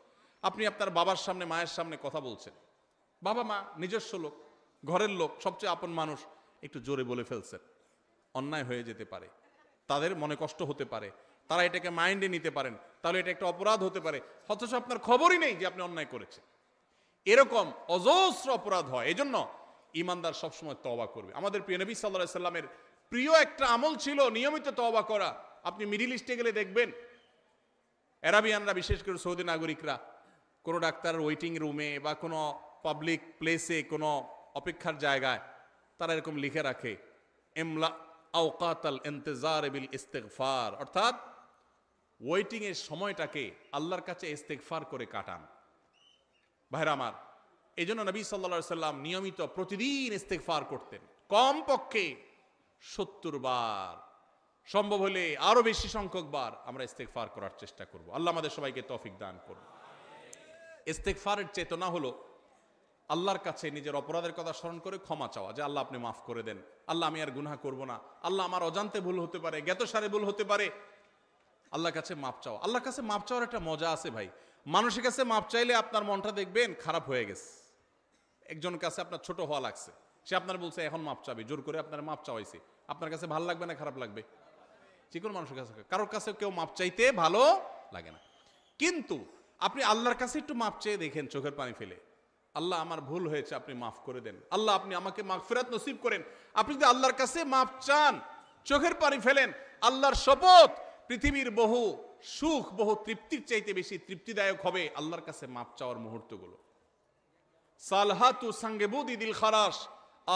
আপনি আপনার বাবার সামনে মায়ের সামনে কথা বলছেন, বাবা মা নিজস্ব লোক, ঘরের লোক, সবচেয়ে আপন মানুষ, একটু জোরে বলে ফেলছেন, অন্যায় হয়ে যেতে পারে, তাদের মনে কষ্ট হতে পারে, তারা এটাকে মাইন্ডে নিতে পারেন, তাহলে এটা একটা অপরাধ হতে পারে, অথচ আপনার খবরই নেই যে আপনি অন্যায় করেছেন। এরকম অজস্র অপরাধ হয়। এই জন্য ইমানদার সবসময় তওবা করবে। আমাদের প্রিয় নবী সাল্লাল্লাহু আলাইহি সাল্লামের প্রিয় একটা আমল ছিল নিয়মিত তওবা করা। আপনি মিডিল ইস্টে গেলে দেখবেন আরাবিয়ানরা, বিশেষ করে সৌদি নাগরিকরা, কোনো ডাক্তারের ওয়েটিং রুমে বা কোনো পাবলিক প্লেসে, কোনো অপেক্ষার জায়গায় তারা এরকম লিখে রাখে ইমলা আওকাতাল ইন্তিজার বিল ইস্তিগফার, অর্থাৎ ওয়েটিং এর সময়টাকে আল্লাহর কাছে ইস্তিগফার করে কাটান। ভাইরা আমার, এই জন্য নবী সাল্লাল্লাহু আলাইহি সাল্লাম নিয়মিত প্রতিদিন ইস্তিগফার করতেন, কমপক্ষে 70 বার, সম্ভব হলে আরো বেশি সংখ্যক বার আমরা ইস্তিগফার করার চেষ্টা করব। আল্লাহ আমাদের সবাইকে তৌফিক দান করুন। ইস্তিগফারের চেতনা হলো আল্লাহর কাছে নিজের অপরাধের কথা স্মরণ করে ক্ষমা চাওয়া, যে আল্লাহ আপনি মাফ করে দেন, আল্লাহ আমি আর গুনাহ করব না, আল্লাহ আমার অজান্তে ভুল হতে পারে, জ্ঞাতসারে ভুল হতে পারে, আল্লাহর কাছে মাপ চাওয়া। আল্লাহর কাছে মাপ চাওয়ার একটা মজা আছে ভাই। মানুষের কাছে মাপ চাইলে আপনার মনটা দেখবেন খারাপ হয়ে গেছে। একজনের কাছে আপনার ছোট হওয়া লাগছে, সে আপনার বলছে এখন মাপ চাবি, জোর করে আপনার মাপ চাওয়াইছে, আপনার কাছে ভালো লাগবে না খারাপ লাগবে? যে কোনো মানুষের কাছে, কারোর কাছে কেউ মাপ চাইতে ভালো লাগে না। কিন্তু আপনি আল্লাহর কাছে একটু মাপ চেয়ে দেখেন, চোখের পানি ফেলে, আল্লাহ আমার ভুল হয়েছে, আপনি মাফ করে দেন, আল্লাহ আপনি আমাকে মাগফিরাত নসিব করেন। আপনি যদি আল্লাহর কাছে মাপ চান, চোখের পানি ফেলেন, আল্লাহর শপথ, পৃথিবীর বহু সুখ, বহু তৃপ্তির চাইতে বেশি তৃপ্তিদায়ক হবে আল্লাহর কাছে মাপ চাওয়ার মুহূর্তগুলো। সালহাতু সাঙ্গেবুদি দিল খারাস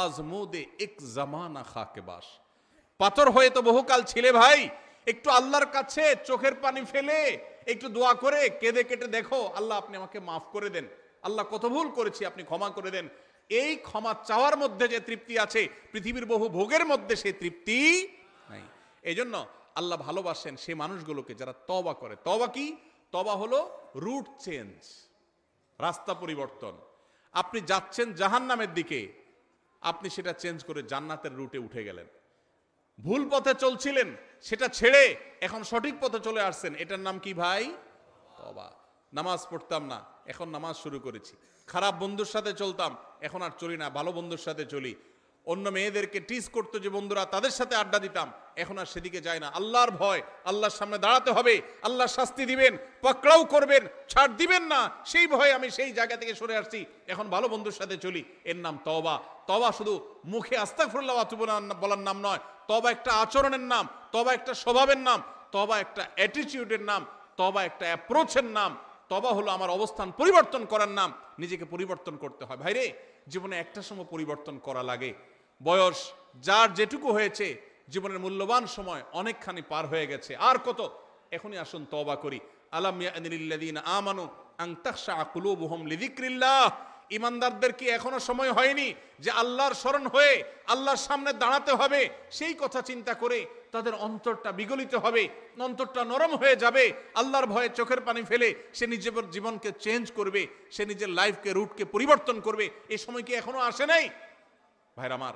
আজমুদে এক জামানা খাকেবাস। পাথর হয়ে তো বহুকাল ছিলে ভাই, একটু আল্লাহর কাছে চোখের পানি ফেলে একটু দোয়া করে কেঁদে কেটে দেখো, আল্লাহ আপনি আমাকে মাফ করে দেন, আল্লাহ কত ভুল করেছি আপনি ক্ষমা করে দেন। এই ক্ষমা চাওয়ার মধ্যে যে তৃপ্তি আছে, পৃথিবীর বহু ভোগের মধ্যে সেই তৃপ্তি নাই। এই জন্য আল্লাহ ভালোবাসেন সেই মানুষগুলোকে যারা তওবা করে। তওবা কি? তওবা হলো রুট চেঞ্জ। রাস্তা পরিবর্তন। আপনি যাচ্ছেন জাহান্নামের দিকে, আপনি সেটা চেঞ্জ করে জান্নাতের রুটে উঠে গেলেন। ভুল পথে চলছিলেন, সেটা ছেড়ে এখন সঠিক পথে চলে আসছেন, এটার নাম কি ভাই? তওবা। নামাজ পড়তাম না, এখন নামাজ শুরু করেছি। খারাপ বন্ধুর সাথে চলতাম, এখন আর চলি না, ভালো বন্ধুর সাথে চলি। অন্য মেয়েদেরকে টিজ করতো যে বন্ধুরা, তাদের সাথে আড্ডা দিতাম, এখন আর সেদিকে যায় না। আল্লাহর ভয়, আল্লাহর সামনে দাঁড়াতে হবে, আল্লাহ শাস্তি দিবেন, পাকড়াও করবেন, ছাড় দিবেন না, সেই ভয়ে আমি সেই জায়গা থেকে সরে আসছি, এখন ভালো বন্ধুর সাথে চলি। এর নাম তওবা। তওবা শুধু মুখে আস্তাগফিরুল্লাহ ওয়া আতুবু বলার নাম নয়, তওবা একটা আচরণের নাম, তওবা একটা স্বভাবের নাম, তওবা একটা অ্যাটিটিউডের নাম, তওবা একটা অ্যাপ্রোচের নাম। তওবা হলো আমার অবস্থান পরিবর্তন করার নাম। নিজেকে পরিবর্তন করতে হয় ভাইরে। জীবনে একটা সময় পরিবর্তন করা লাগে। বয়স যার যেটুকু হয়েছে, জীবনের মূল্যবান সময় অনেকখানি পার হয়ে গেছে, আর কত? এখনই আসুন তওবা করি। আলাম ইয়ানিল্লাযীনা আমানু আন তাখশা কুলুবুহুম লিযিকরিল্লাহ। ইমানদারদের কি এখনো সময় হয়নি যে আল্লাহর স্মরণ হয়ে আল্লাহর সামনে দাঁড়াতে হবে? সেই কথা চিন্তা করে তাদের অন্তরটা বিগলিত হবে, অন্তরটা নরম হয়ে যাবে। আল্লাহর ভয়ে চোখের পানি ফেলে সে নিজের জীবনকে চেঞ্জ করবে, সে নিজের লাইফকে, রুটকে পরিবর্তন করবে। এই সময় কি এখনো আসে নাই ভাইরা আমার?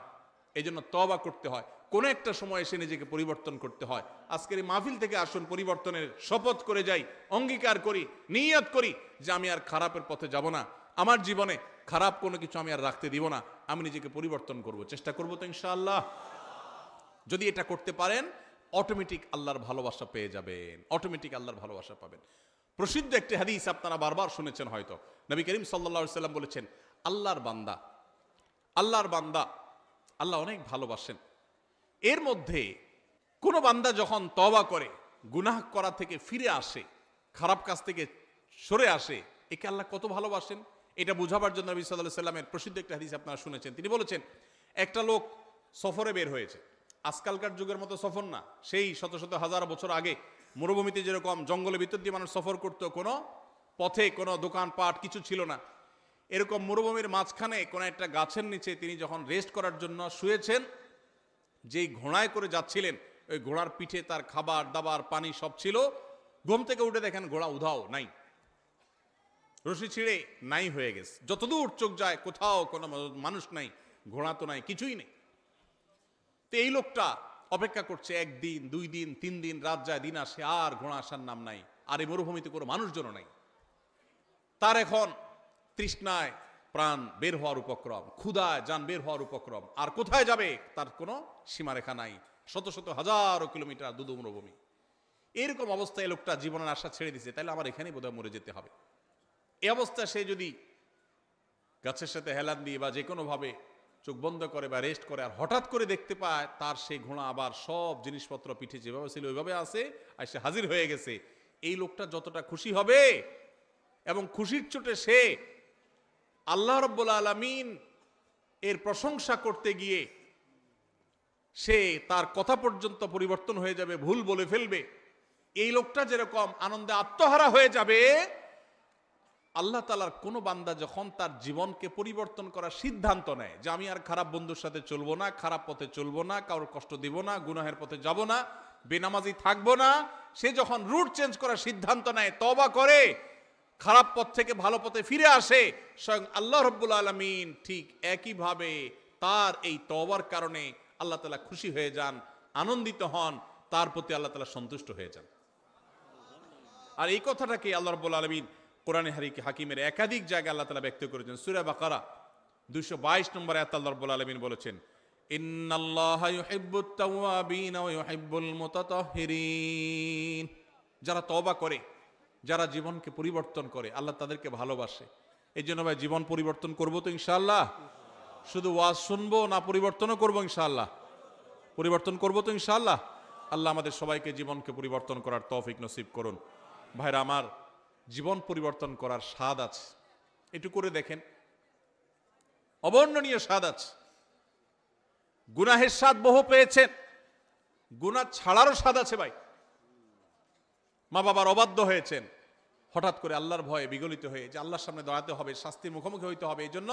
এই জন্য তওবা করতে হয়, কোনো একটা সময় এসে নিজেকে পরিবর্তন করতে হয়। আজকের এই মাহফিল থেকে আসুন পরিবর্তনের শপথ করে যাই, অঙ্গীকার করি, নিয়ত করি যে আমি আর খারাপের পথে যাব না, আমার জীবনে খারাপ কোনো কিছু আমি আর রাখতে দিব না, আমি নিজেকে পরিবর্তন করব, চেষ্টা করব তো ইনশাআল্লাহ। যদি এটা করতে পারেন, অটোমেটিক আল্লাহর ভালোবাসা পেয়ে যাবেন, অটোমেটিক আল্লাহর ভালোবাসা পাবেন। প্রসিদ্ধ একটি হাদিস আপনারা বারবার শুনেছেন হয়তো। নবী করিম সাল্লাল্লাহু আলাইহি সাল্লাম বলেছেন, আল্লাহর বান্দা, আল্লাহর বান্দা আল্লাহ অনেক ভালোবাসেন। এর মধ্যে কোনো বান্দা যখন তওবা করে, গুনাহ করা থেকে ফিরে আসে, খারাপ কাজ থেকে সরে আসে, একে আল্লাহ কত ভালোবাসেন এটা বোঝাবার জন্য নবী সাল্লাল্লাহু আলাইহি সাল্লামের প্রসিদ্ধ একটা হাদিস আপনারা শুনেছেন। তিনি বলেছেন, একটা লোক সফরে বের হয়েছে। আজকালকার যুগের মতো সফর না, সেই শত শত হাজার বছর আগে মরুভূমিতে যেরকম জঙ্গলের ভিতর দিয়ে মানুষ সফর করতো, কোনো পথে কোনো দোকানপাট কিছু ছিল না, এরকম মরুভূমির মাঝখানে কোনো একটা গাছের নিচে তিনি যখন রেস্ট করার জন্য শুয়েছেন, যেই ঘোড়ায় করে যাচ্ছিলেন, ওই ঘোড়ার পিঠে তার খাবার দাবার পানি সব ছিল। ঘুম থেকে উঠে দেখেন ঘোড়া উধাও, নাই, রশি ছিঁড়ে নাই হয়ে গেছে। যতদূর চোখ যায় কোথাও কোনো মানুষ নাই, ঘোড়া তো নাই, কিছুই নেই। তো এই লোকটা অপেক্ষা করছে, একদিন, 2 দিন, 3 দিন, রাত যায়, দিন আসে, আর ঘোড়া আসার নাম নাই। আর এই মরুভূমিতে কোনো মানুষজনও নাই। তার এখন তৃষ্ণায় প্রাণ বের হওয়ার উপক্রম, ক্ষুধায় যান বের হওয়ার উপক্রম, আর কোথায় যাবে তার কোনো সীমারেখা নাই। শত শত হাজারো কিলোমিটার দুদু মরুভূমি। এরকম অবস্থায় লোকটা জীবনের আশা ছেড়ে দিছে, তাহলে আমার এখানেই বোধহয় মরে যেতে হবে। এই অবস্থায় সে যদি গাছের সাথে হেলান দিয়ে বা যে কোনোভাবে চোখ বন্ধ করে বা রেস্ট করে, আর হঠাৎ করে দেখতে পায় তার সেই ঘোড়া আবার সব জিনিসপত্র পিঠে যেভাবে ছিল ওইভাবে আছে, আর সে হাজির হয়ে গেছে, এই লোকটা যতটা খুশি হবে, এবং খুশির চোটে সে আল্লাহ রাব্বুল আলামিন এর প্রশংসা করতে গিয়ে সে তার কথা পর্যন্ত পরিবর্তন হয়ে যাবে, ভুল বলে ফেলবে। এই লোকটা যেরকম আনন্দে আত্মহারা হয়ে যাবে, আল্লাহ তাআলার কোন বান্দা যখন তার জীবনকে পরিবর্তন করার সিদ্ধান্ত নেয় যে আমি আর খারাপ বন্ধুর সাথে চলবো না, খারাপ পথে চলবো না, কারোর কষ্ট দিব না, গুনাহের পথে যাব না, বেনামাজি থাকবো না, সে যখন রুট চেঞ্জ করার সিদ্ধান্ত নেয়, তওবা করে, খারাপ পথ থেকে ভালো পথে ফিরে আসে, স্বয়ং আল্লাহ রাব্বুল আলামিন ঠিক একইভাবে তার এই তওবার কারণে আল্লাহ তাআলা খুশি হয়ে যান, আনন্দিত হন, তার প্রতি আল্লাহ তাআলা সন্তুষ্ট হয়ে যান। আর এই কথাটাকে আল্লাহ রাব্বুল আলামিন কোরআনে হাকিমের একাধিক জায়গায় আল্লাহ তাআলা ব্যক্ত করেছেন। সূরা বাকারা 222 নম্বর আয়াতে আল্লাহ রাব্বুল আলামিন বলেছেন, ইন্নাল্লাহা ইউহিব্বুত তাওয়াবিন ওয়া ইউহিব্বুল মুতাতাহহিরিন। যারা তওবা করে, যারা জীবনকে পরিবর্তন করে, আল্লাহ তাদেরকে ভালোবাসে। এই জন্য ভাই জীবন পরিবর্তন করবো তো ইনশাআল্লাহ? শুধু ওয়াজ শুনবো না, পরিবর্তনও করবো ইনশাআল্লাহ? পরিবর্তন করবো তো ইনশাআল্লাহ? আল্লাহ আমাদের সবাইকে জীবনকে পরিবর্তন করার তৌফিক নসিব করুন। ভাইরা আমার, জীবন পরিবর্তন করার স্বাদ আছে, একটু করে দেখেন, অবর্ণনীয় স্বাদ আছে। গুনাহের স্বাদ বহু পেয়েছেন, গুনাহ ছাড়ারও স্বাদ আছে ভাই। মা বাবার অবাধ্য হয়েছেন, হঠাৎ করে আল্লাহর ভয়ে বিগলিত হয়ে যে আল্লাহর সামনে দাঁড়াতে হবে, শাস্তির মুখোমুখি হইতে হবে, এই জন্য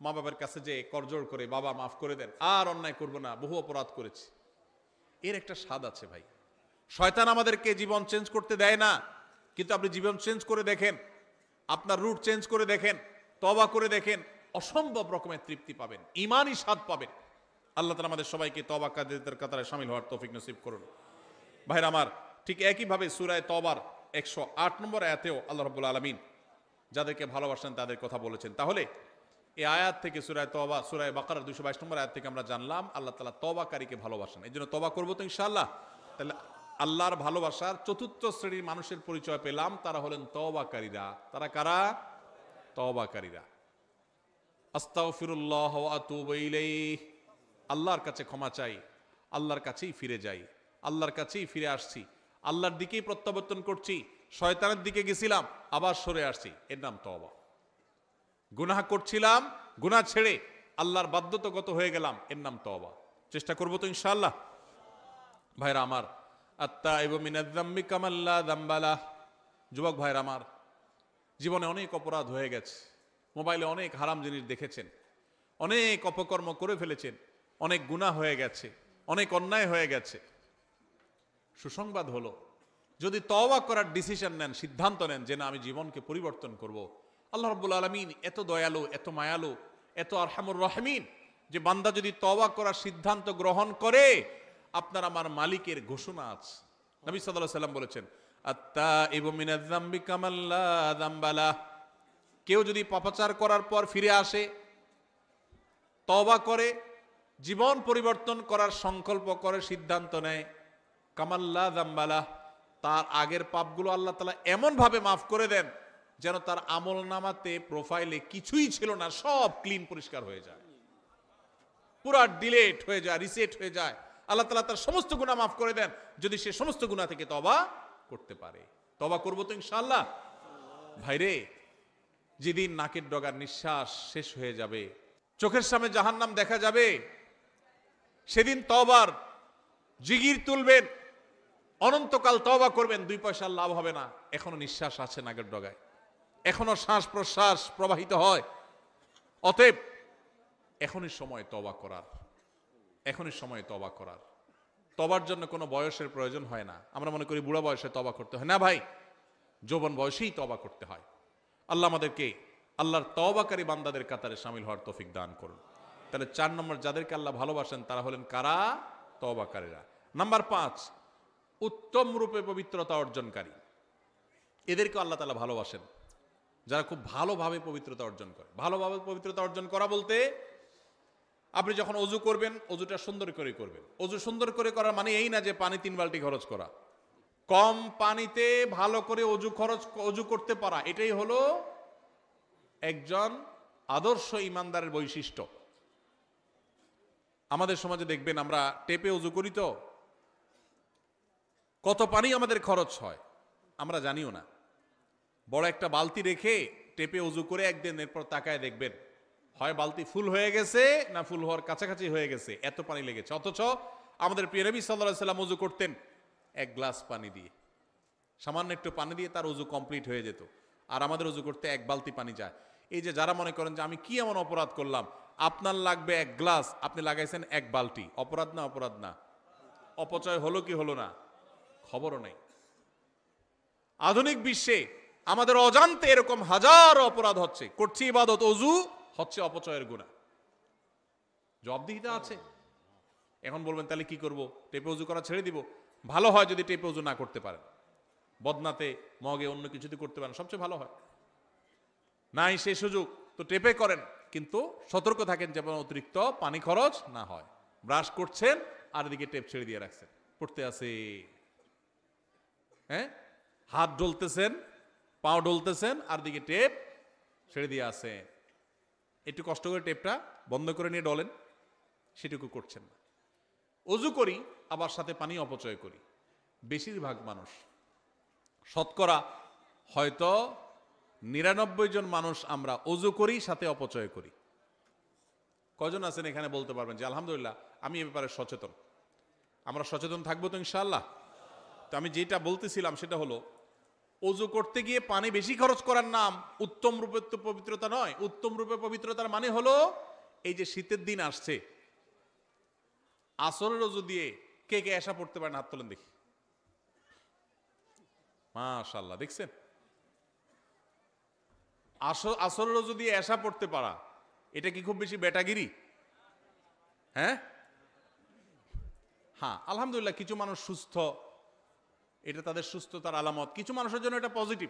মা বাবার কাছে যে করজোড় করে, বাবা মাফ করে দেন, আর অন্যায় করব না, বহু অপরাধ করেছি, এর একটা স্বাদ আছে ভাই। শয়তান আমাদেরকে জীবন চেঞ্জ করতে দেয় না, কিন্তু আপনি জীবন চেঞ্জ করে দেখেন, আপনার রুট চেঞ্জ করে দেখেন, তওবা করে দেখেন, অসম্ভব রকমের তৃপ্তি পাবেন, ঈমানি স্বাদ পাবেন। আল্লাহ তাআলা আমাদের সবাইকে তওবাকারীদের কাতারে শামিল হওয়ার তৌফিক নসিব করুন। ভাইরা আমার, ঠিক একইভাবে সূরা তওবার 108 নম্বর আয়াতেও আল্লাহ রাব্বুল আলামিন যাদেরকে ভালোবাসেন তাদের কথা বলেছেন। তাহলে এই আয়াত থেকে সূরা তওবা, সূরা বাকারার 222 নম্বর আয়াত থেকে আমরা জানলাম আল্লাহ তাআলা তওবাকারীকে ভালোবাসেন। এই জন্য তওবা করবো তো ইনশাআল্লাহ। তাহলে আল্লাহর ভালোবাসার চতুর্থ শ্রেণীর মানুষের পরিচয় পেলাম, তারা হলেন তওবাকারীরা। তারা কারা? তওবাকারীরা। আস্তাগফিরুল্লাহ ওয়া আতুবু ইলাইহি, আল্লাহর কাছে ক্ষমা চাই, আল্লাহর কাছেই ফিরে যাই, আল্লাহর কাছেই ফিরে আসছি, আল্লাহর দিকেই প্রত্যাবর্তন করছি, শয়তানের দিকে গেছিলাম আবার সরে আসছি, এর নাম তওবা। গুনাহ করছিলাম, গুনাহ ছেড়ে আল্লাহর বাধ্যতাগত হয়ে গেলাম, এর নাম তওবা। চেষ্টা করবো তো ইনশাআল্লাহ। ভাইরা আমার, আত্তাইবু মিনাজ যামবি কামান লা যামবা লাহ। যুবক ভাইরা আমার, জীবনে অনেক অপরাধ হয়ে গেছে, মোবাইলে অনেক হারাম জিনিস দেখেছেন, অনেক অপকর্ম করে ফেলেছেন, অনেক গুনাহ হয়ে গেছে, অনেক অন্যায় হয়ে গেছে। সুসংবাদ হলো, যদি তওবা করার ডিসিশন নেন, সিদ্ধান্ত নেন যে না আমি জীবনকে পরিবর্তন করব, আল্লাহ রাব্বুল আলামিন এত দয়ালু, এত মায়ালু, এত আরহামুর রাহিমিন যে বান্দা যদি তওবা করার সিদ্ধান্ত গ্রহণ করে, আপনার আমার মালিকের ঘোষণা আছে। নবী সাল্লাল্লাহু আলাইহি সাল্লাম বলেছেন, আত্তাইবু মিনাজ যামবি কামান লা যামবা লাহ। কেউ যদি পাপাচার করার পর ফিরে আসে, তওবা করে, জীবন পরিবর্তন করার সংকল্প করে, সিদ্ধান্ত নেয়, কামান লা যামবা লাহ, তার আগের পাপগুলো আল্লাহ তাআলা এমন ভাবে মাফ করে দেন যেন তার আমলনামাতে, প্রোফাইলে কিছুই ছিল না, সব ক্লিন, পরিষ্কার হয়ে যায়, পুরা ডিলেট হয়ে যায়, রিসেট হয়ে যায়। আল্লাহ তাআলা তার সমস্ত গুনাহ মাফ করে দেন যদি সে সমস্ত গুনাহ থেকে তওবা করতে পারে। তওবা করবো তো ইনশাআল্লাহ। ভাইরে, যেদিন নাকের ডগার নিঃশ্বাস শেষ হয়ে যাবে, চোখের সামনে জাহান্নাম দেখা যাবে, সেদিন তওবার জিগির তুলবেন, অনন্তকাল তওবা করবেন, 2 পয়সার লাভ হবে না। এখনো নিঃশ্বাস আছে নাকের ডগায়, এখনো শ্বাস প্রশ্বাস প্রবাহিত হয়। অতএব এখনই সময় তওবা করার, এখনই সময় তওবা করার। তওবার জন্য কোনো বয়সের প্রয়োজন হয় না। আমরা মনে করি বুড়া বয়সে তওবা করতে হয়, না ভাই, যৌবন বয়সেই তওবা করতে হয়। আল্লাহ আমাদেরকে আল্লাহর তওবাকারী বান্দাদের কাতারে শামিল হওয়ার তৌফিক দান করুন। তাহলে 4 নম্বর, যাদেরকে আল্লাহ ভালোবাসেন তারা হলেন কারা? তওবাকারীরা। নাম্বার 5, উত্তম রূপে পবিত্রতা অর্জনকারী। এদেরকে আল্লাহ তাআলা ভালোবাসেন, যারা খুব ভালোভাবে পবিত্রতা অর্জন করে। ভালোভাবে পবিত্রতা অর্জন করা বলতে, আপনি যখন অজু করবেন, অজুটা সুন্দর করে করবেন। অজু সুন্দর করে করার মানে এই না যে পানি 3 বালতি খরচ করা। কম পানিতে ভালো করে অজু করতে পারা, এটাই হলো একজন আদর্শ ইমানদারের বৈশিষ্ট্য। আমাদের সমাজে দেখবেন আমরা টেপে অজু করি, তো কত পানি আমাদের খরচ হয় আমরা জানিও না। বড় একটা বালতি রেখে টেপে অজু করে একদিন, এরপর তাকায় দেখবেন হয় বালতি ফুল হয়ে গেছে না ফুল হওয়ার কাছাকাছি হয়ে গেছে, এত পানি লেগেছে। অথচ আমাদের প্রিয় নবী সাল্লাল্লাহু আলাইহি সাল্লাম অজু করতেন 1 গ্লাস পানি দিয়ে, সামান্য একটু পানি দিয়ে তার অজু কমপ্লিট হয়ে যেত। আর আমাদের অজু করতে 1 বালতি পানি যায়। এই যে যারা মনে করেন যে আমি কি এমন অপরাধ করলাম, আপনার লাগবে 1 গ্লাস, আপনি লাগাইছেন 1 বালতি, অপরাধ না? অপরাধ না? অপচয় হলো কি হলো না? খবরও নেই। আধুনিক বিশ্বে আমাদের অজান্তে এরকম হাজারো অপরাধ হচ্ছে, করছি ইবাদত, অজু হচ্ছে অপচয়ের গুনাহ। জবাবদিহিতা আছে। এখন বলবেন তাহলে কি করব? টেপে অজু করা ছেড়ে দিব? ভালো হয় যদি টেপে অজু না করতে পারেন, বদনাতে, মগে, অন্য কিছুতে করতে পারেন, সবচেয়ে ভালো হয়। নাই সেই সুযোগ তো টেপে করেন, কিন্তু সতর্ক থাকেন যেন অতিরিক্ত পানি খরচ না হয়। ব্রাশ করছেন আর এদিকে টেপ ছেড়ে দিয়ে রাখছেন, পড়তে আছে, হ্যাঁ, হাত ডলতেছেন, পাও ডলতেছেন, আর দিকে টেপ ছেড়ে দিয়ে আসেন। একটু কষ্ট করে টেপটা বন্ধ করে নিয়ে ডলেন, সেটুকু করছেন না। অজু করি আবার সাথে পানি অপচয় করি। বেশিরভাগ মানুষ, শতকরা হয়তো 99 জন মানুষ আমরা অজু করি সাথে অপচয় করি। কজন আছেন এখানে বলতে পারবেন যে আলহামদুলিল্লাহ আমি এ ব্যাপারে সচেতন? আমরা সচেতন থাকবো তো ইনশাআল্লাহ। তো আমি যেটা বলতেছিলাম সেটা হলো, অজু করতে গিয়ে পানি বেশি খরচ করার নাম উত্তম রূপে তো পবিত্রতা নয়। উত্তম রূপে পবিত্রতার মানে হলো, এই যে শীতের দিন আসছে, আসরের অজু দিয়ে কে কে এসা পড়তে পারেন? হাত তোলেন দেখি। মাশাআল্লাহ, দেখছেন? আসরেরও যদি এশা পড়তে পারা, এটা কি খুব বেশি বেটাগিরি? হ্যাঁ হ্যাঁ, আলহামদুলিল্লাহ কিছু মানুষ সুস্থ, এটা তাদের সুস্থতার আলামত, কিছু মানুষের জন্য এটা পজিটিভ,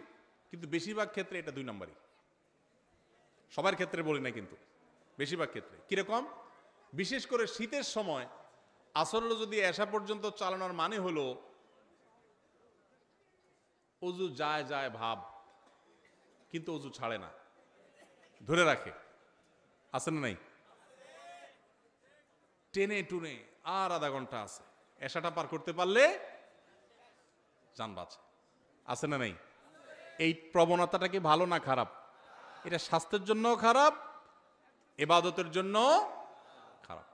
কিন্তু বেশিরভাগ ক্ষেত্রে এটা 2 নম্বরই। সবার ক্ষেত্রে বলি না, কিন্তু বেশিরভাগ ক্ষেত্রে। কিরকম? বিশেষ করে শীতের সময় আসরেরও যদি এশা পর্যন্ত চালানোর মানে হলো অজু যায় যায় ভাব, কিন্তু অজু ছাড়ে না, ধরে রাখে। আছে না নাই? টেনে টুনে আর আধা ঘন্টা আছে, এশাটা পার করতে পারলে জান বাঁচে। আছে না নাই? এই প্রবণতাটা কি ভালো না খারাপ? এটা স্বাস্থ্যের জন্য খারাপ, ইবাদতের জন্য খারাপ।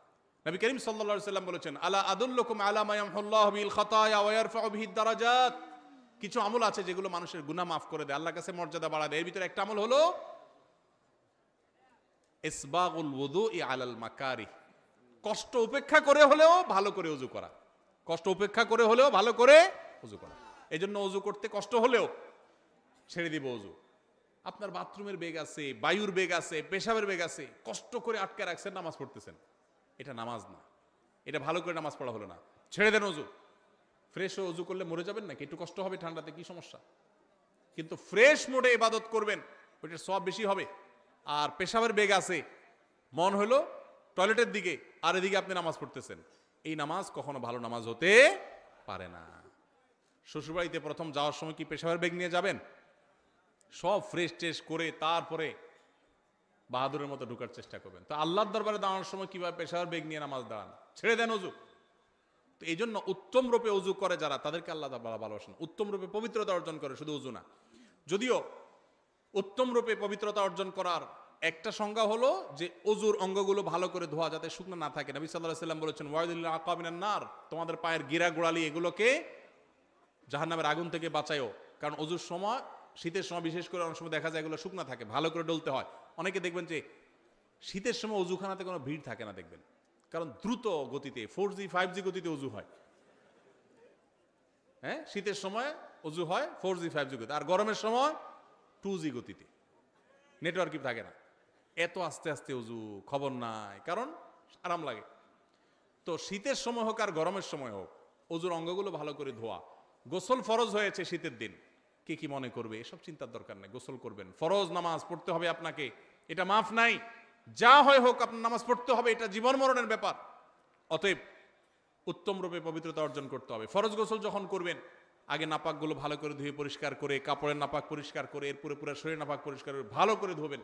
নবী করিম সাল্লাল্লাহু আলাইহি ওয়াসাল্লাম বলেছেন, আলা আদুল্লুকুম আলা মা ইয়ামহুল্লাহু বিল খাতায়া ওয়া ইয়ারফাউ বিহি দারাজাত। কিছু আমল আছে যেগুলো মানুষের গুনাহ মাফ করে দেয়, আল্লাহর কাছে মর্যাদা বাড়ায় দেয়। এর ভিতরে একটা আমল হলো ইসবাগুল ওযুই আলাল মাকারিহ। কষ্ট উপেক্ষা করে হলেও ভালো করে ওযু করা, কষ্ট উপেক্ষা করে হলেও ভালো করে ওযু করা। এজন্য ওযু করতে কষ্ট হলেও ছেড়ে দিব ওযু। আপনার বাথরুমের বেগ আছে, বায়ুর বেগ আছে, পেশাবের বেগ আছে, কষ্ট করে আটকে রাখছেন, নামাজ পড়তেছেন, এটা নামাজ না, এটা ভালো করে নামাজ পড়া হলো না, ছেড়ে দেন ওযু। ফ্রেশ হয়ে ওযু করলে মরে যাবেন নাকি? একটু কষ্ট হবে ঠান্ডাতে, কি সমস্যা? কিন্তু ফ্রেশ মোডে ইবাদত করবেন, ওইটার সওয়াব বেশি হবে। আর পেশাবের বেগ আছে, মন হলো টয়লেটের দিকে, আর এদিকে আপনি নামাজ পড়তেছেন, এই নামাজ কখনো ভালো নামাজ হতে পারে না। শ্বশুরবাড়িতে প্রথম যাওয়ার সময় কি পেশাবের বেগ নিয়ে যাবেন? সব ফ্রেশ ট্রেশ করে তারপরে বাহাদুরের মতো ঢোকার চেষ্টা করবেন। তো আল্লাহর দরবারে দাঁড়ানোর সময় কিভাবে পেশাবের বেগ নিয়ে নামাজ দাঁড়ান? ছেড়ে দেন ওযু। তো এই জন্য উত্তম রূপে ওযু করে যারা, তাদেরকে আল্লাহ তাআলা ভালোবাসেন। উত্তম রূপে পবিত্রতা অর্জন করে, শুধু ওযু না। যদিও উত্তম রূপে পবিত্রতা অর্জন করার একটা সংজ্ঞা হলো যে ওযুর অঙ্গগুলো ভালো করে ধোয়া, যাতে শুকনো না থাকে। নবী সাল্লাল্লাহু আলাইহি ওয়াসাল্লাম বলেছেন, ওয়াইদুল আকাবিনান নার, তোমাদের পায়ের গিরা গোড়ালি এগুলোকে জাহান্নামের আগুন থেকে বাঁচায়ও। কারণ ওযুর সময়, শীতের সময় বিশেষ করে অনেক সময় দেখা যায় এগুলো শুকনো থাকে, ভালো করে ডলতে হয়। অনেকে দেখবেন যে শীতের সময় ওযুখানাতে কোনো ভিড় থাকে না, দেখবেন, কারণ দ্রুত গতিতে 4G 5G গতিতে ওযু হয়। হ্যাঁ, শীতের সময় ওযু হয় 4G 5G গতিতে, আর গরমের সময় 2G গতিতে, নেটওয়ার্কই থাকে না। এত আস্তে আস্তে ওযু, খবর নাই, কারণ আরাম লাগে। তো শীতের সময় হোক আর গরমের সময় হোক, ওযুর অঙ্গগুলো ভালো করে ধোয়া। গোসল ফরজ হয়েছে শীতের দিন, কে কি মনে করবে এসব চিন্তার দরকার নেই, গোসল করবেন। ফরজ নামাজ পড়তে হবে আপনাকে, এটা মাফ নাই। যা হয় হোক আপনার নামাজ পড়তে হবে, এটা জীবন মরণের ব্যাপার। অতএব উত্তম রূপে পবিত্রতা অর্জন করতে হবে। ফরজ গোসল যখন করবেন, আগে নাপাকগুলো ভালো করে ধুয়ে পরিষ্কার করে, কাপড়ের নাপাক পরিষ্কার করে, এরপরে পুরো শরীরের নাপাক পরিষ্কার করে ভালো করে ধোবেন,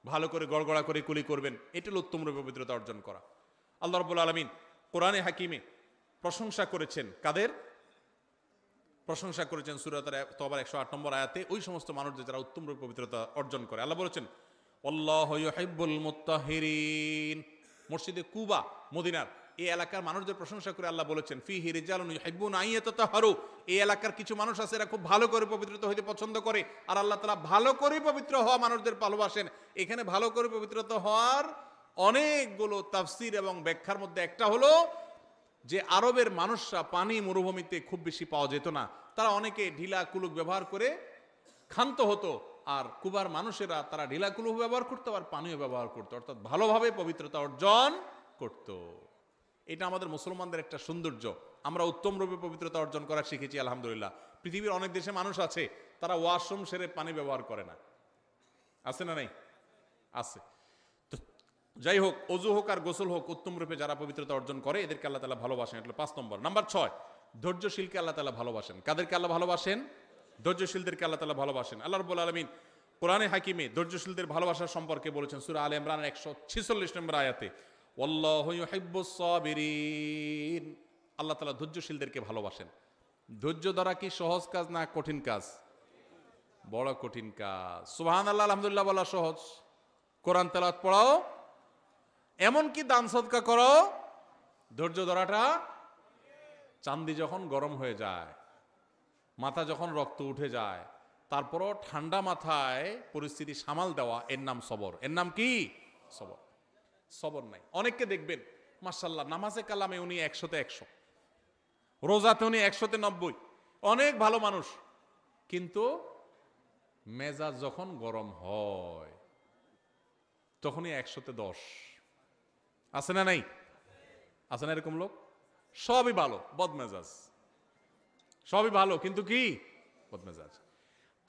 ভালো করে গড়গড়া করে কুলি করবেন। এটা হলো উত্তম রূপে পবিত্রতা অর্জন করা। আল্লাহ রাব্বুল আলামিন কোরআনে হাকিমে প্রশংসা করেছেন কাদের? প্রশংসা করেছেন সূরা তাওবার 108 নম্বর আয়াতে ওই সমস্ত মানুষদের যারা উত্তম রূপে পবিত্রতা অর্জন করে। আল্লাহ বলেছেন, আল্লাহু ইউহিব্বুল মুত্তাহিরিন। মসজিদে কুবা, মদিনার এই এলাকার মানুষদের প্রশংসা করে আল্লাহ বলেছেন, ফিহি রিজালুন ইউহিব্বুনা আন ইয়াতাতাহারু। এই এলাকার কিছু মানুষ আছে, এরা খুব ভালো করে পবিত্রতা হইতে পছন্দ করে, আর আল্লাহ তাআলা ভালো করে পবিত্র হওয়া মানুষদের ভালোবাসেন। এখানে ভালো করে পবিত্রতা হওয়ার অনেকগুলো তাফসীর এবং ব্যাখ্যার মধ্যে একটা হলো যে আরবের মানুষরা পানি মরুভূমিতে খুব বেশি পাওয়া যেত না, তারা অনেকে ঢিলা কুলুক ব্যবহার করে ক্ষান্ত হতো, আর কুবার মানুষেরা তারা ঢিলা কুলুক ব্যবহার করতো আর পানিও ব্যবহার করতো, অর্থাৎ ভালোভাবে পবিত্রতা অর্জন করত। এটা আমাদের মুসলমানদের একটা সৌন্দর্য, আমরা উত্তম রূপে পবিত্রতা অর্জন করা শিখেছি আলহামদুলিল্লাহ। পৃথিবীর অনেক দেশে মানুষ আছে তারা ওয়াশরুম সেরে পানি ব্যবহার করে না, আছে না নাই? আছে। যাই হোক, ওযু হোক আর গোসল হোক, উত্তম রূপে যারা পবিত্রতা অর্জন করে এদেরকে আল্লাহ তাআলা ভালোবাসেন। এটা 5 নম্বর। নাম্বার 6, ধৈর্যশীলকে আল্লাহ তাআলা ভালোবাসেন। কাদেরকে আল্লাহ ভালোবাসেন? ধৈর্যশীলদেরকে আল্লাহ তাআলা ভালোবাসেন। আল্লাহ রাব্বুল আলামিন কোরআনে হাকিমে ধৈর্যশীলদের ভালোবাসা সম্পর্কে বলেছেন সূরা আলে ইমরানের 146 নম্বর আয়াতে, ওয়াল্লাহু ইউহিব্বুস সাবিরিন। আল্লাহ তাআলা ধৈর্যশীলদেরকে ভালোবাসেন। ধৈর্য ধরা কি সহজ কাজ না কঠিন কাজ? বড় কঠিন কাজ। সুবহানাল্লাহ, আলহামদুলিল্লাহ বলা সহজ, কোরআন তেলাওয়াত পড়াও, এমনকি দান সদকা করো, ধৈর্য ধরাটা চান্দি যখন গরম হয়ে যায়, মাথা যখন রক্ত উঠে যায়, তারপরও ঠান্ডা মাথায় পরিস্থিতি সামাল দেওয়া, এর নাম সবর। এর নাম কি? সবর। সবর নাই। অনেককে দেখবেন মাশাআল্লাহ নামাজে কালামে উনি 100তে 100, রোজাতে উনি 100তে 90, অনেক ভালো মানুষ, কিন্তু মেজাজ যখন গরম হয় তখনই 100-10 আছে না নাই? আছে না এরকম লোক? সবই ভালো, বদমেজাজ, সবই ভালো, কিন্তু কি বদমেজাজ।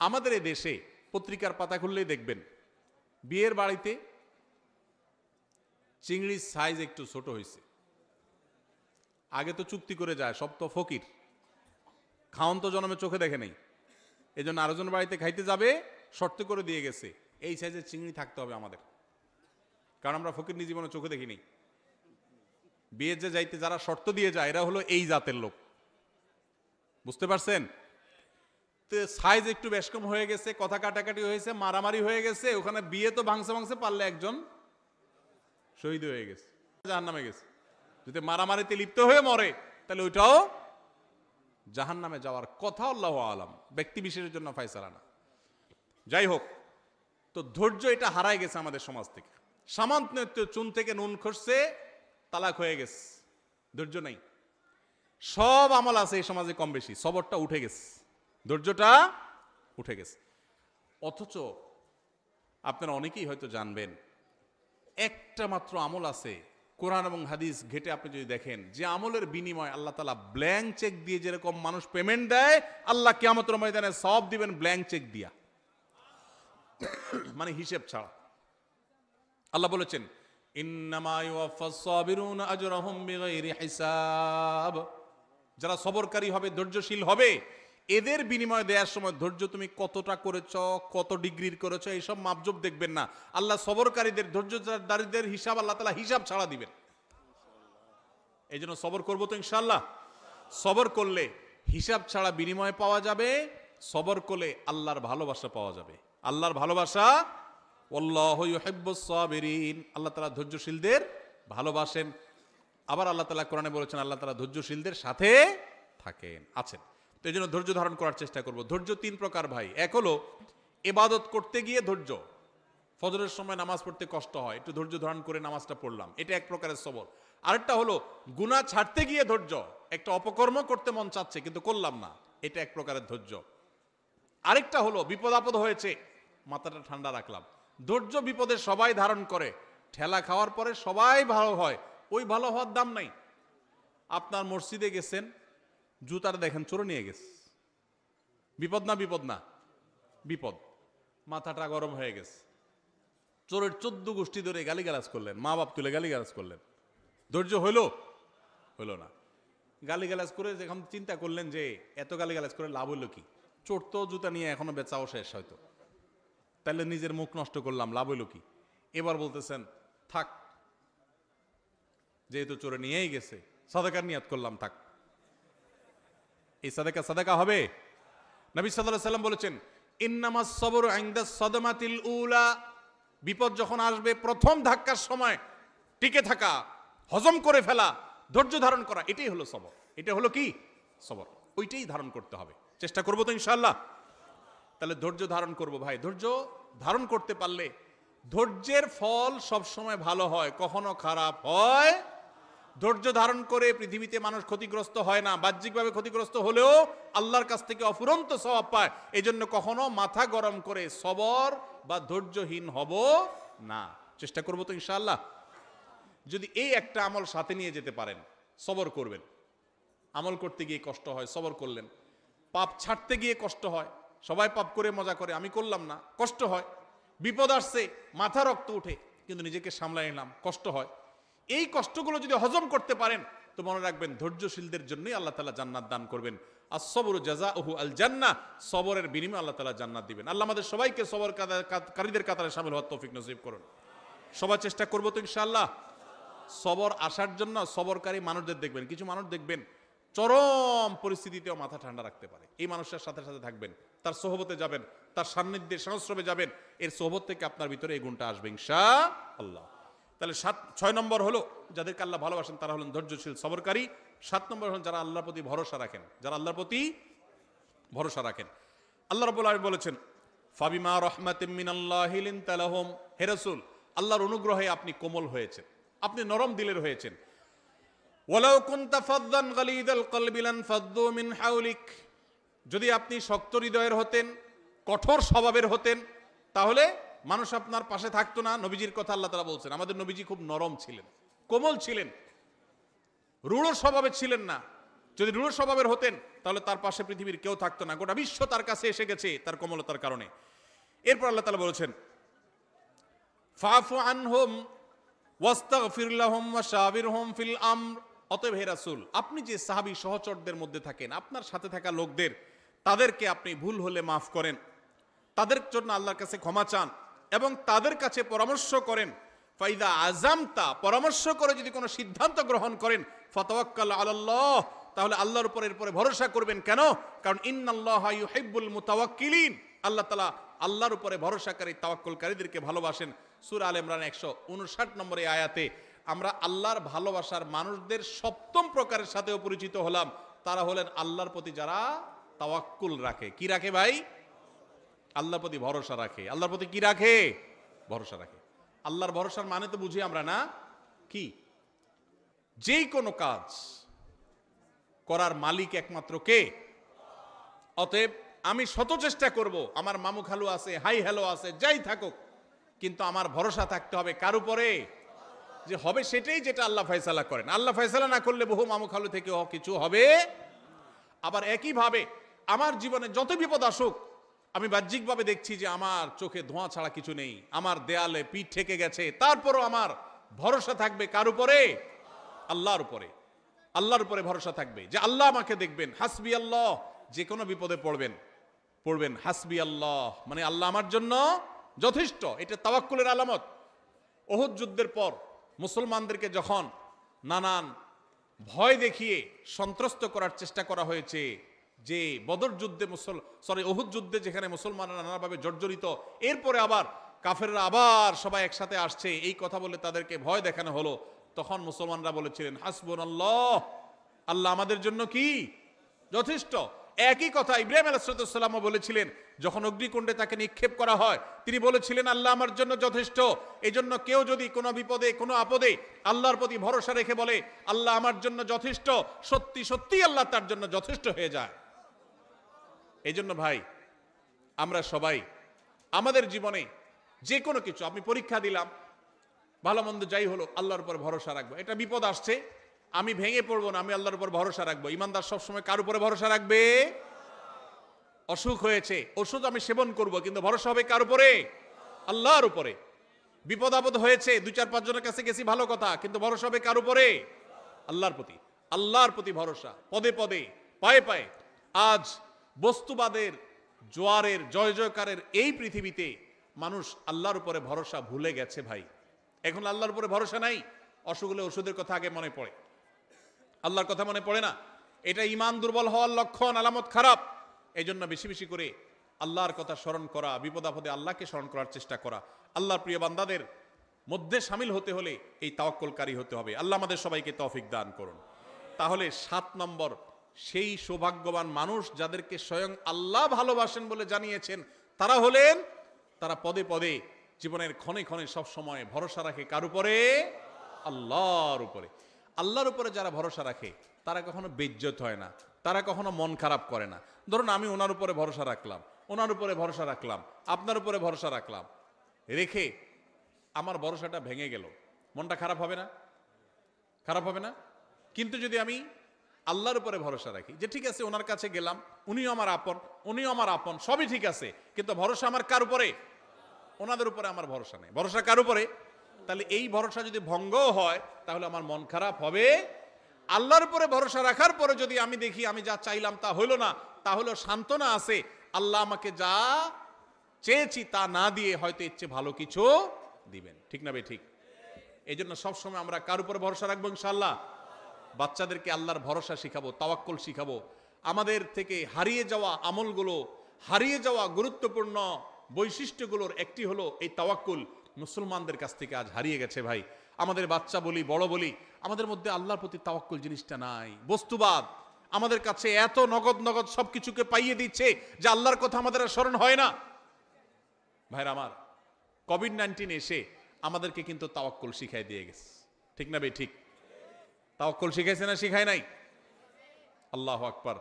আমাদের এই দেশে পত্রিকার পাতা খুললেই দেখবেন বিয়ের বাড়িতে চিংড়ির সাইজ একটু ছোট হয়েছে। আগে তো চুক্তি করে যায়, সব তো ফকির, খাওন তো জন্মে চোখে দেখে নেই, এই জন্য আরেকজন বাড়িতে খাইতে যাবে, শর্ত করে দিয়ে গেছে এই সাইজের চিংড়ি থাকতে হবে আমাদের, কারণ আমরা ফকির নিজ জীবনে চোখে দেখিনি। বিয়ের যে যাইতে যারা শর্ত দিয়ে যায় এরা হলো এই জাতের লোক, বুঝতে পারছেন? তো সাইজ একটু বেশ কম হয়ে গেছে, কথা কাটাকাটি হয়েছে, মারামারি হয়ে গেছে, ওখানে বিয়ে তো ভাঙছে পারলে একজন শহীদ হয়ে গেছে, জাহান্নামে গেছে। যদি মারামারিতে লিপ্ত হয়ে মরে তাহলে ওইটাও জাহান্নামে যাওয়ার কথা, আল্লাহু আলাম, ব্যক্তি বিশেষের জন্য ফয়সালা না। যাই হোক, তো ধৈর্য এটা হারায় গেছে আমাদের সমাজ থেকে। সামান্য চুন থেকে নুন খসছে, তালাক হয়ে গেছে, ধৈর্য নাই। সব আমল আছে এই সমাজে কম বেশি, সবরটা উঠে গেছে, ধৈর্যটা উঠে গেছে। অথচ আপনারা অনেকেই হয়তো জানবেন একটা মাত্র আমল আছে কোরআন এবং হাদিস ঘেটে আপনি যদি দেখেন, যে আমলের বিনিময় আল্লাহ তাআলা ব্ল্যাঙ্ক চেক দিয়ে যেরকম মানুষ পেমেন্ট দেয়, আল্লাহ কিয়ামতের ময়দানে সওয়াব দিবেন ব্ল্যাঙ্ক চেক দিয়া, মানে হিসেব ছাড়া। আল্লাহ বলেছেন ইন্নামা ইউওয়াফাস সাবিরুনা আজরাহুম বিগাইরি হিসাব, যারা সবরকারী হবে, ধৈর্যশীল হবে, এদের বিনিময় দেওয়ার সময় ধৈর্য তুমি কতটা করেছ, কত ডিগ্রির করেছ, এইসব মাপজোপ দেখবেন না। আল্লাহ সবরকারীদের, ধৈর্যধারীদের হিসাব আল্লাহ তাআলা হিসাব ছাড়া দিবেন। এই জন্য সবর করবো তো ইনশাআল্লাহ। সবর করলে হিসাব ছাড়া বিনিময় পাওয়া যাবে, সবর করলে আল্লাহর ভালোবাসা পাওয়া যাবে। আল্লাহর ভালোবাসা, ওয়াল্লাহু ইউহিব্বুস সাবিরিন, আল্লাহ তাআলা ধৈর্যশীলদের ভালোবাসেন। আবার আল্লাহ তাআলা কোরআনে বলেছেন আল্লাহ তাআলা ধৈর্যশীলদের সাথে থাকেন, আছেন। তো এই জন্য ধৈর্য ধারণ করার চেষ্টা করব। ধৈর্য 3 প্রকার ভাই। এক হলো ইবাদত করতে গিয়ে ধৈর্য, ফজরের সময় নামাজ পড়তে কষ্ট হয়, একটু ধৈর্য ধারণ করে নামাজটা পড়লাম, এটা এক প্রকারের সবর। আরেকটা হলো গুনাহ ছাড়তে গিয়ে ধৈর্য, একটা অপকর্ম করতে মন চাচ্ছে কিন্তু করলাম না, এটা এক প্রকারের ধৈর্য। আরেকটা হলো বিপদ আপদ হয়েছে, মাথাটা ঠান্ডা রাখলাম। ধৈর্য বিপদে সবাই ধারণ করে, ঠেলা খাওয়ার পরে সবাই ভালো হয়, ওই ভালো হওয়ার দাম নাই। আপনার মসজিদে গেছেন, জুতার দেখেন চোরে নিয়ে গেছে, বিপদ না? বিপদ না? বিপদ। মাথাটা গরম হয়ে গেছে, চোরের 14 গোষ্ঠী ধরে গালিগালাজ করলেন, মা বাপ তুলে গালিগালাজ করলেন, ধৈর্য হইল? হইল না। গালিগালাজ করে যখন চিন্তা করলেন যে এত গালিগালাজ করে লাভ হইল কি, চোর তো জুতা নিয়ে এখনো বেচাও শেষ হয়তো, তাহলে নিজের মুখ নষ্ট করলাম, লাভ হইল কি? এবার বলতেছেন থাক, যেহেতু চোরে নিয়েই গেছে, সাদাকার নিয়াত করলাম, থাক। এই সাদাকা হবে? নবী সাল্লাল্লাহু আলাইহি ওয়াসাল্লাম বলেছেন ইন্নামাস সাবরু ইনদাস সাদমাতিল উলা, বিপদ যখন আসবে প্রথম ধাক্কার সময় টিকে থাকা, হজম করে ফেলা, ধৈর্য ধারণ করা, এটাই হলো সবর। এটা হলো কি? সবর। ওইটাই ধারণ করতে হবে, চেষ্টা করবো তো ইনশাআল্লাহ। তাহলে ধৈর্য ধারণ করব ভাই। ধৈর্য ধারণ করতে পারলে ধৈর্যের ফল সব সময় ভালো হয়, কখনো খারাপ হয়। ধৈর্য ধারণ করে পৃথিবীতে মানুষ ক্ষতিগ্রস্ত হয় না, বাহ্যিকভাবে ক্ষতিগ্রস্ত হলেও আল্লাহর কাছ থেকে অফুরন্ত সওয়াব পায়। এই জন্য কখনো মাথা গরম করে সবর বা ধৈর্যহীন হব না, চেষ্টা করবো তো ইনশাআল্লাহ। যদি এই একটা আমল সাথে নিয়ে যেতে পারেন, সবর করবেন। আমল করতে গিয়ে কষ্ট হয়, সবর করলেন। পাপ ছাড়তে গিয়ে কষ্ট হয়, সবাই পাপ করে মজা করে, আমি করলাম না, কষ্ট হয়। বিপদ আসছে, মাথা রক্ত উঠে, কিন্তু নিজেকে সামলাই নিলাম, কষ্ট হয়। এই কষ্টগুলো যদি হজম করতে পারেন তো মনে রাখবেন ধৈর্যশীলদের জন্যই আল্লাহ তাআলা জান্নাত দান করবেন। আস-সাবরু জাযাউহু আল জান্নাহ, সবরের বিনিময়ে আল্লাহ তাআলা জান্নাত দিবেন। আল্লাহ আমাদের সবাইকে সবরকারীদের কাতারে শামিল হওয়ার তৌফিক নসিব করুন। সবাই চেষ্টা করব তো ইনশাআল্লাহ। সবর আসার জন্য সবরকারী মানুষদের দেখবেন, কিছু মানুষ দেখবেন চরম পরিস্থিতিতেও মাথা ঠান্ডা রাখতে পারে। এই মানুষের সাথে সাথে থাকবেন, তার সোহবতে যাবেন, তার সান্নিধ্যে সংস্রবে যাবেন, এর সোহবত থেকে আপনার ভিতরে এই গুণটা আসবে ইনশাআল্লাহ। তাহলে 6 নম্বর হলো যাদেরকে আল্লাহ ভালোবাসেন তারা হলেন ধৈর্যশীল সবরকারী। 7 নম্বর হলেন যারা আল্লাহর প্রতি ভরসা রাখেন, যারা আল্লাহর প্রতি ভরসা রাখেন। আল্লাহ রাব্বুল আলামিন বলেছেন ফাবিমা রাহমাতিম মিনাল্লাহি লিনতা লাহুম, হে রাসূল আল্লাহর অনুগ্রহে আপনি কোমল হয়েছেন, আপনি নরম দিলের হয়েছেন। ওয়ালাউ কুনতা ফাযযান গালিদাল কলবি লানফাদ্দু মিন হাওলিক, যদি আপনি শক্ত হৃদয়ের হতেন, কঠোর স্বভাবের হতেন, তাহলে মানুষ আপনার পাশে থাকতো না। নবীজির কথা আল্লাহ তাআলা বলছেন, আমাদের নবীজি খুব নরম ছিলেন, কোমল ছিলেন, রূঢ় স্বভাবের ছিলেন না। যদি রূঢ় স্বভাবের হতেন তাহলে তার পাশে পৃথিবীর কেউ থাকতো না, গোটা বিশ্ব তার কাছে এসে গেছে তার কোমলতার কারণে। এরপর আল্লাহ তাআলা বলেছেন, ফাফু আনহুম ওয়াস্তাগফির লাহুম ওয়াশাবিরহুম ফিল আমর। অতএব হে রাসূল, আপনি যে সাহাবী সহচরদের মধ্যে থাকেন, আপনার সাথে থাকা লোকদের, তাদেরকে আপনি ভুল হলে মাফ করেন, তাদের জন্য আল্লাহর কাছে ক্ষমা চান এবং তাদের কাছে পরামর্শ করেন। ফাইদা আযামতা, পরামর্শ করে যদি কোনো সিদ্ধান্ত গ্রহণ করেন, ফাতাওয়াক্কাল আলাল্লাহ, তাহলে আল্লাহর উপর এরপরে ভরসা করবেন। কেন? কারণ ইন্নাল্লাহা ইউহিব্বুল মুতাওয়াক্কিলিন, আল্লাহ তাআলা আল্লাহর উপরে ভরসাকারী তাওয়াক্কুলকারীদেরকে ভালোবাসেন। সূরা আলে ইমরান 159 নম্বর আয়াতে আমরা আল্লাহর ভালোবাসার মানুষদের সপ্তম প্রকারের সাথেও পরিচিত হলাম। তারা হলেন আল্লাহর প্রতি যারা তাওয়াক্কুল রাখে। কি রাখে ভাই? আল্লাহর প্রতি ভরসা রাখে। আল্লাহর প্রতি কি রাখে? ভরসা রাখে। আল্লাহর ভরসার মানে তো বুঝি আমরা না, কি? যেই কোনো কাজ করার মালিক একমাত্র কে? অতএব আমি শত চেষ্টা করব, আমার মামু খালু আছে, হাই হ্যালো আছে, যাই থাকুক, কিন্তু আমার ভরসা থাকতে হবে কার উপরে? যে হবে সেটাই যেটা আল্লাহ ফয়সালা করেন। আল্লাহ ফয়সালা না করলে বহু মামু খালু থেকে কিছু হবে। আবার একইভাবে আমার জীবনে যত বিপদ আসুক, আমি বাহ্যিকভাবে দেখছি যে আমার চোখে ধোঁয়া ছাড়া কিছু নেই, আমার দেয়ালে পিঠ ঠেকে গেছে, তারপরও আমার ভরসা থাকবে কার উপরে? আল্লাহর উপরে। আল্লাহর উপরে ভরসা থাকবে যে আল্লাহ আমাকে দেখবেন। হাসবি আল্লাহ, যে কোনো বিপদে পড়বেন হাসবি আল্লাহ, মানে আল্লাহ আমার জন্য যথেষ্ট। এটা তাওয়াক্কুলের আলামত। উহুদ যুদ্ধের পর মুসলমানদেরকে যখন নানান ভয় দেখিয়ে সন্ত্রস্ত করার চেষ্টা করা হয়েছে, যে বদর যুদ্ধে উহুদ যুদ্ধে যেখানে মুসলমানরা নানাভাবে জর্জরিত, এরপরে আবার কাফেররা আবার সবাই একসাথে আসছে, এই কথা বলে তাদেরকে ভয় দেখানো হলো, তখন মুসলমানরা বলেছিলেন হাসবুনাল্লাহ, আল্লাহ আমাদের জন্য কি যথেষ্ট। একই কথা ইব্রাহিম আলাইহিস সালামও বলেছিলেন, যখন অগ্নিকুণ্ডে তাকে নিক্ষেপ করা হয়, তিনি বলেছিলেন আল্লাহ আমার জন্য যথেষ্ট। এই জন্য কেউ যদি কোনো বিপদে কোনো আপদে আল্লাহর প্রতি ভরসা রেখে বলে আল্লাহ আমার জন্য যথেষ্ট, সত্যি সত্যি আল্লাহ তার জন্য যথেষ্ট হয়ে যায়। এই জন্য ভাই, আমরা সবাই আমাদের জীবনে যে কোনো কিছু, আপনি পরীক্ষা দিলাম, ভালো মন্দ যাই হলো, আল্লাহর উপর ভরসা রাখবো। এটা বিপদ আসছে, আমি ভেঙে পড়বো না, আমি আল্লাহর উপর ভরসা রাখবো। ইমানদার সবসময় কার উপরে ভরসা রাখবে? অসুখ হয়েছে, ওষুধ আমি সেবন করব, কিন্তু ভরসা হবে কার উপরে? আল্লাহর উপরে। বিপদ আপদ হয়েছে, 2-4-5 জনের কাছে গেছি, ভালো কথা, কিন্তু ভরসা হবে কার উপরে? আল্লাহর প্রতি। আল্লাহর প্রতি ভরসা, পদে পদে, পায়ে পায়ে। আজ বস্তুবাদের জোয়ারের, জয় জয়কারের এই পৃথিবীতে মানুষ আল্লাহর উপরে ভরসা ভুলে গেছে ভাই। এখন আল্লাহর উপরে ভরসা নাই, অসুখ হলে ওষুধের কথা আগে মনে পড়ে, আল্লাহর কথা মনে পড়ে না। এটা ঈমান দুর্বল হওয়ার লক্ষণ, আলামত খারাপ। এই জন্য বেশি বেশি করে আল্লাহর কথা স্মরণ করা, বিপদ আপদে আল্লাহকে স্মরণ করার চেষ্টা করা। আল্লাহর প্রিয় বান্দাদের মধ্যে শামিল হতে হলে এই তাওয়াক্কুলকারী হতে হবে। আল্লাহ আমাদের সবাইকে তৌফিক দান করুন। তাহলে 7 নম্বর, সেই সৌভাগ্যবান মানুষ যাদেরকে স্বয়ং আল্লাহ ভালোবাসেন বলে জানিয়েছেন, তারা হলেন, তারা পদে পদে জীবনের ক্ষণে ক্ষণে সব সময় ভরসা রাখে কার উপরে? আল্লাহর উপরে। আল্লাহর উপরে যারা ভরসা রাখে তারা কখনো বেইজ্জত হয় না, তারা কখনো মন খারাপ করে না। ধরুন আমি ওনার উপরে ভরসা রাখলাম, ওনার উপরে ভরসা রাখলাম, আপনার উপরে ভরসা রাখলাম, রেখে আমার ভরসাটা ভেঙে গেল, মনটা খারাপ হবে না? খারাপ হবে না? কিন্তু যদি আমি আল্লাহর উপরে ভরসা রাখি, যে ঠিক আছে ওনার কাছে গেলাম, উনিও আমার আপন, উনিও আমার আপন, সবই ঠিক আছে, কিন্তু ভরসা আমার কার উপরে? ওনাদের উপরে আমার ভরসা নেই। ভরসা কার উপরে? তাহলে এই ভরসা যদি ভঙ্গ হয় তাহলে আমার মন খারাপ হবে। আল্লাহর উপরে ভরসা রাখার পরে যদি আমি দেখি আমি যা চাইলাম তা হইল না, তাহলে সান্ত্বনা আছে, আল্লাহ আমাকে যা চেয়েছি তা না দিয়ে হয়তো ইচ্ছে ভালো কিছু দিবেন। ঠিক না বে ঠিক? এই জন্য সবসময় আমরা কার উপরে ভরসা রাখবো? ইনশাআল্লাহ। বাচ্চাদেরকে আল্লাহর ভরসা শিখাবো, তাওয়াক্কুল শিখাবো। আমাদের থেকে হারিয়ে যাওয়া আমলগুলো, হারিয়ে যাওয়া গুরুত্বপূর্ণ বৈশিষ্ট্যগুলোর একটি হলো এই তাওয়াক্কুল। মুসলমানদের কাছ থেকে আজ হারিয়ে গেছে ভাই। আমাদের বাচ্চা বলি, বড় বলি, আমাদের মধ্যে আল্লাহর প্রতি তাওয়াক্কুল জিনিসটা নাই। বস্তুবাদ আমাদের কাছে এত নগদ নগদ সবকিছুকে পাইয়ে দিচ্ছে যে আল্লাহর কথা আমাদের আর স্মরণ হয় না। ভাইরা আমার, কোভিড-19 এসে আমাদেরকে কিন্তু তাওয়াক্কুল শিখাই দিয়ে গেছে। ঠিক না ভাই ঠিক? তাওয়াক্কুল শিখাইছে না শিখায় নাই? আল্লাহু আকবার।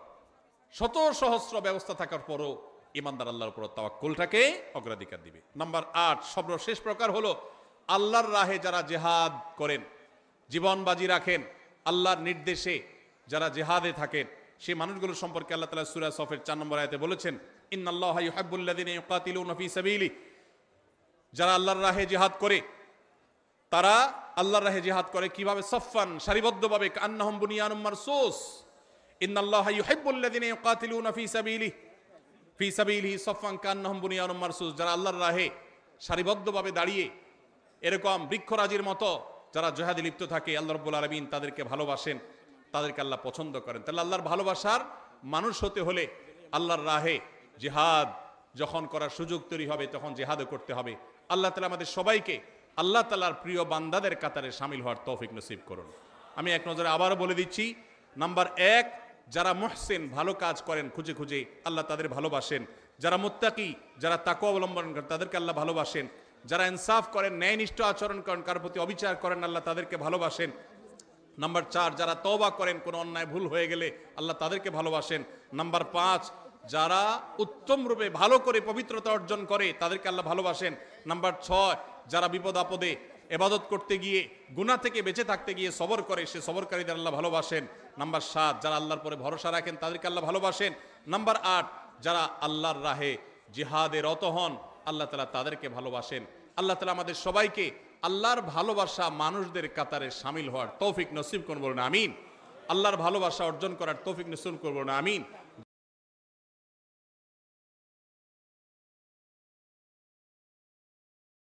শত সহস্র ব্যবস্থা থাকার পরও ইমানদার আল্লাহর উপর তাওয়াক্কুলটাকে অগ্রাধিকার দিবে। নাম্বার 8, সর্বশেষ প্রকার হলো আল্লাহর রাহে যারা জিহাদ করেন, জীবন বাজি রাখেন, আল্লাহর নির্দেশে যারা জিহাদে থাকেন, সেই মানুষগুলো সম্পর্কে আল্লাহ তাআলা সূরা সফের 4 নম্বর আয়াতে বলেছেন, ইন্নাল্লাহা ইউহিব্বুল্লাযিনা ইউকাতিলুনা ফী সাবিলি, যারা আল্লাহর রাহে জিহাদ করে, তারা আল্লাহর রাহে জিহাদ করে কিভাবে? সফফান, সারিবদ্ধভাবে, কান্নাহুম বুনিয়ানুম মারসুস। ইন্নাল্লাহা ইউহিব্বুল্লাযিনা ইউকাতিলুনা ফী সাবিলিহি সফফান কান্নাহুম বুনিয়ানুম মারসুস, যারা আল্লাহর রাহে সারিবদ্ধভাবে দাঁড়িয়ে এরকম বৃক্ষরাজির মতো যারা জিহাদে লিপ্ত থাকে, আল্লাহ রাব্বুল আলামিন তাদেরকে ভালোবাসেন, তাদেরকে আল্লাহ পছন্দ করেন। তাহলে আল্লাহর ভালোবাসার মানুষ হতে হলে আল্লাহর রাহে জিহাদ যখন করার সুযোগ তৈরি হবে তখন জিহাদও করতে হবে। আল্লাহ তাআলা আমাদের সবাইকে আল্লাহ তাআলার প্রিয় বান্দাদের কাতারে শামিল হওয়ার তৌফিক নসিব করুন। আমি এক নজরে আবারও বলে দিচ্ছি, নাম্বার 1, যারা মুহসিন, ভালো কাজ করেন খুঁজে খুঁজে, আল্লাহ তাদের ভালোবাসেন। যারা মুত্তাকি, যারা তাকওয়া অবলম্বন করেন, তাদেরকে আল্লাহ ভালোবাসেন। যারা ইনসাফ করেন, ন্যায়নিষ্ঠ আচরণ করেন, কারোর প্রতি অবিচার করেন, আল্লাহ তাদেরকে ভালোবাসেন। নাম্বার 4, যারা তওবা করেন, কোনো অন্যায় ভুল হয়ে গেলে আল্লাহ তাদেরকে ভালোবাসেন। নাম্বার 5, যারা উত্তম রূপে ভালো করে পবিত্রতা অর্জন করে, তাদেরকে আল্লাহ ভালোবাসেন। নাম্বার 6, যারা বিপদ আপদে ইবাদত করতে গিয়ে, গুনাহ থেকে বেঁচে থাকতে গিয়ে সবর করে, সে সবরকারীদের আল্লাহ ভালোবাসেন। নাম্বার 7, যারা আল্লাহর পরে ভরসা রাখেন, তাদেরকে আল্লাহ ভালোবাসেন। নাম্বার 8, যারা আল্লাহর রাহে জিহাদে রত হন, আল্লাহ তাআলা তাদেরকে ভালোবাসেন। আল্লাহ তাআলা আমাদের সবাইকে আল্লাহর ভালোবাসা মানুষদের কাতারে শামিল হওয়ার তৌফিক নসিব করুন, বলুন আমিন। আল্লাহর ভালোবাসা অর্জন করার তৌফিক নসিব করুন, বলুন আমিন।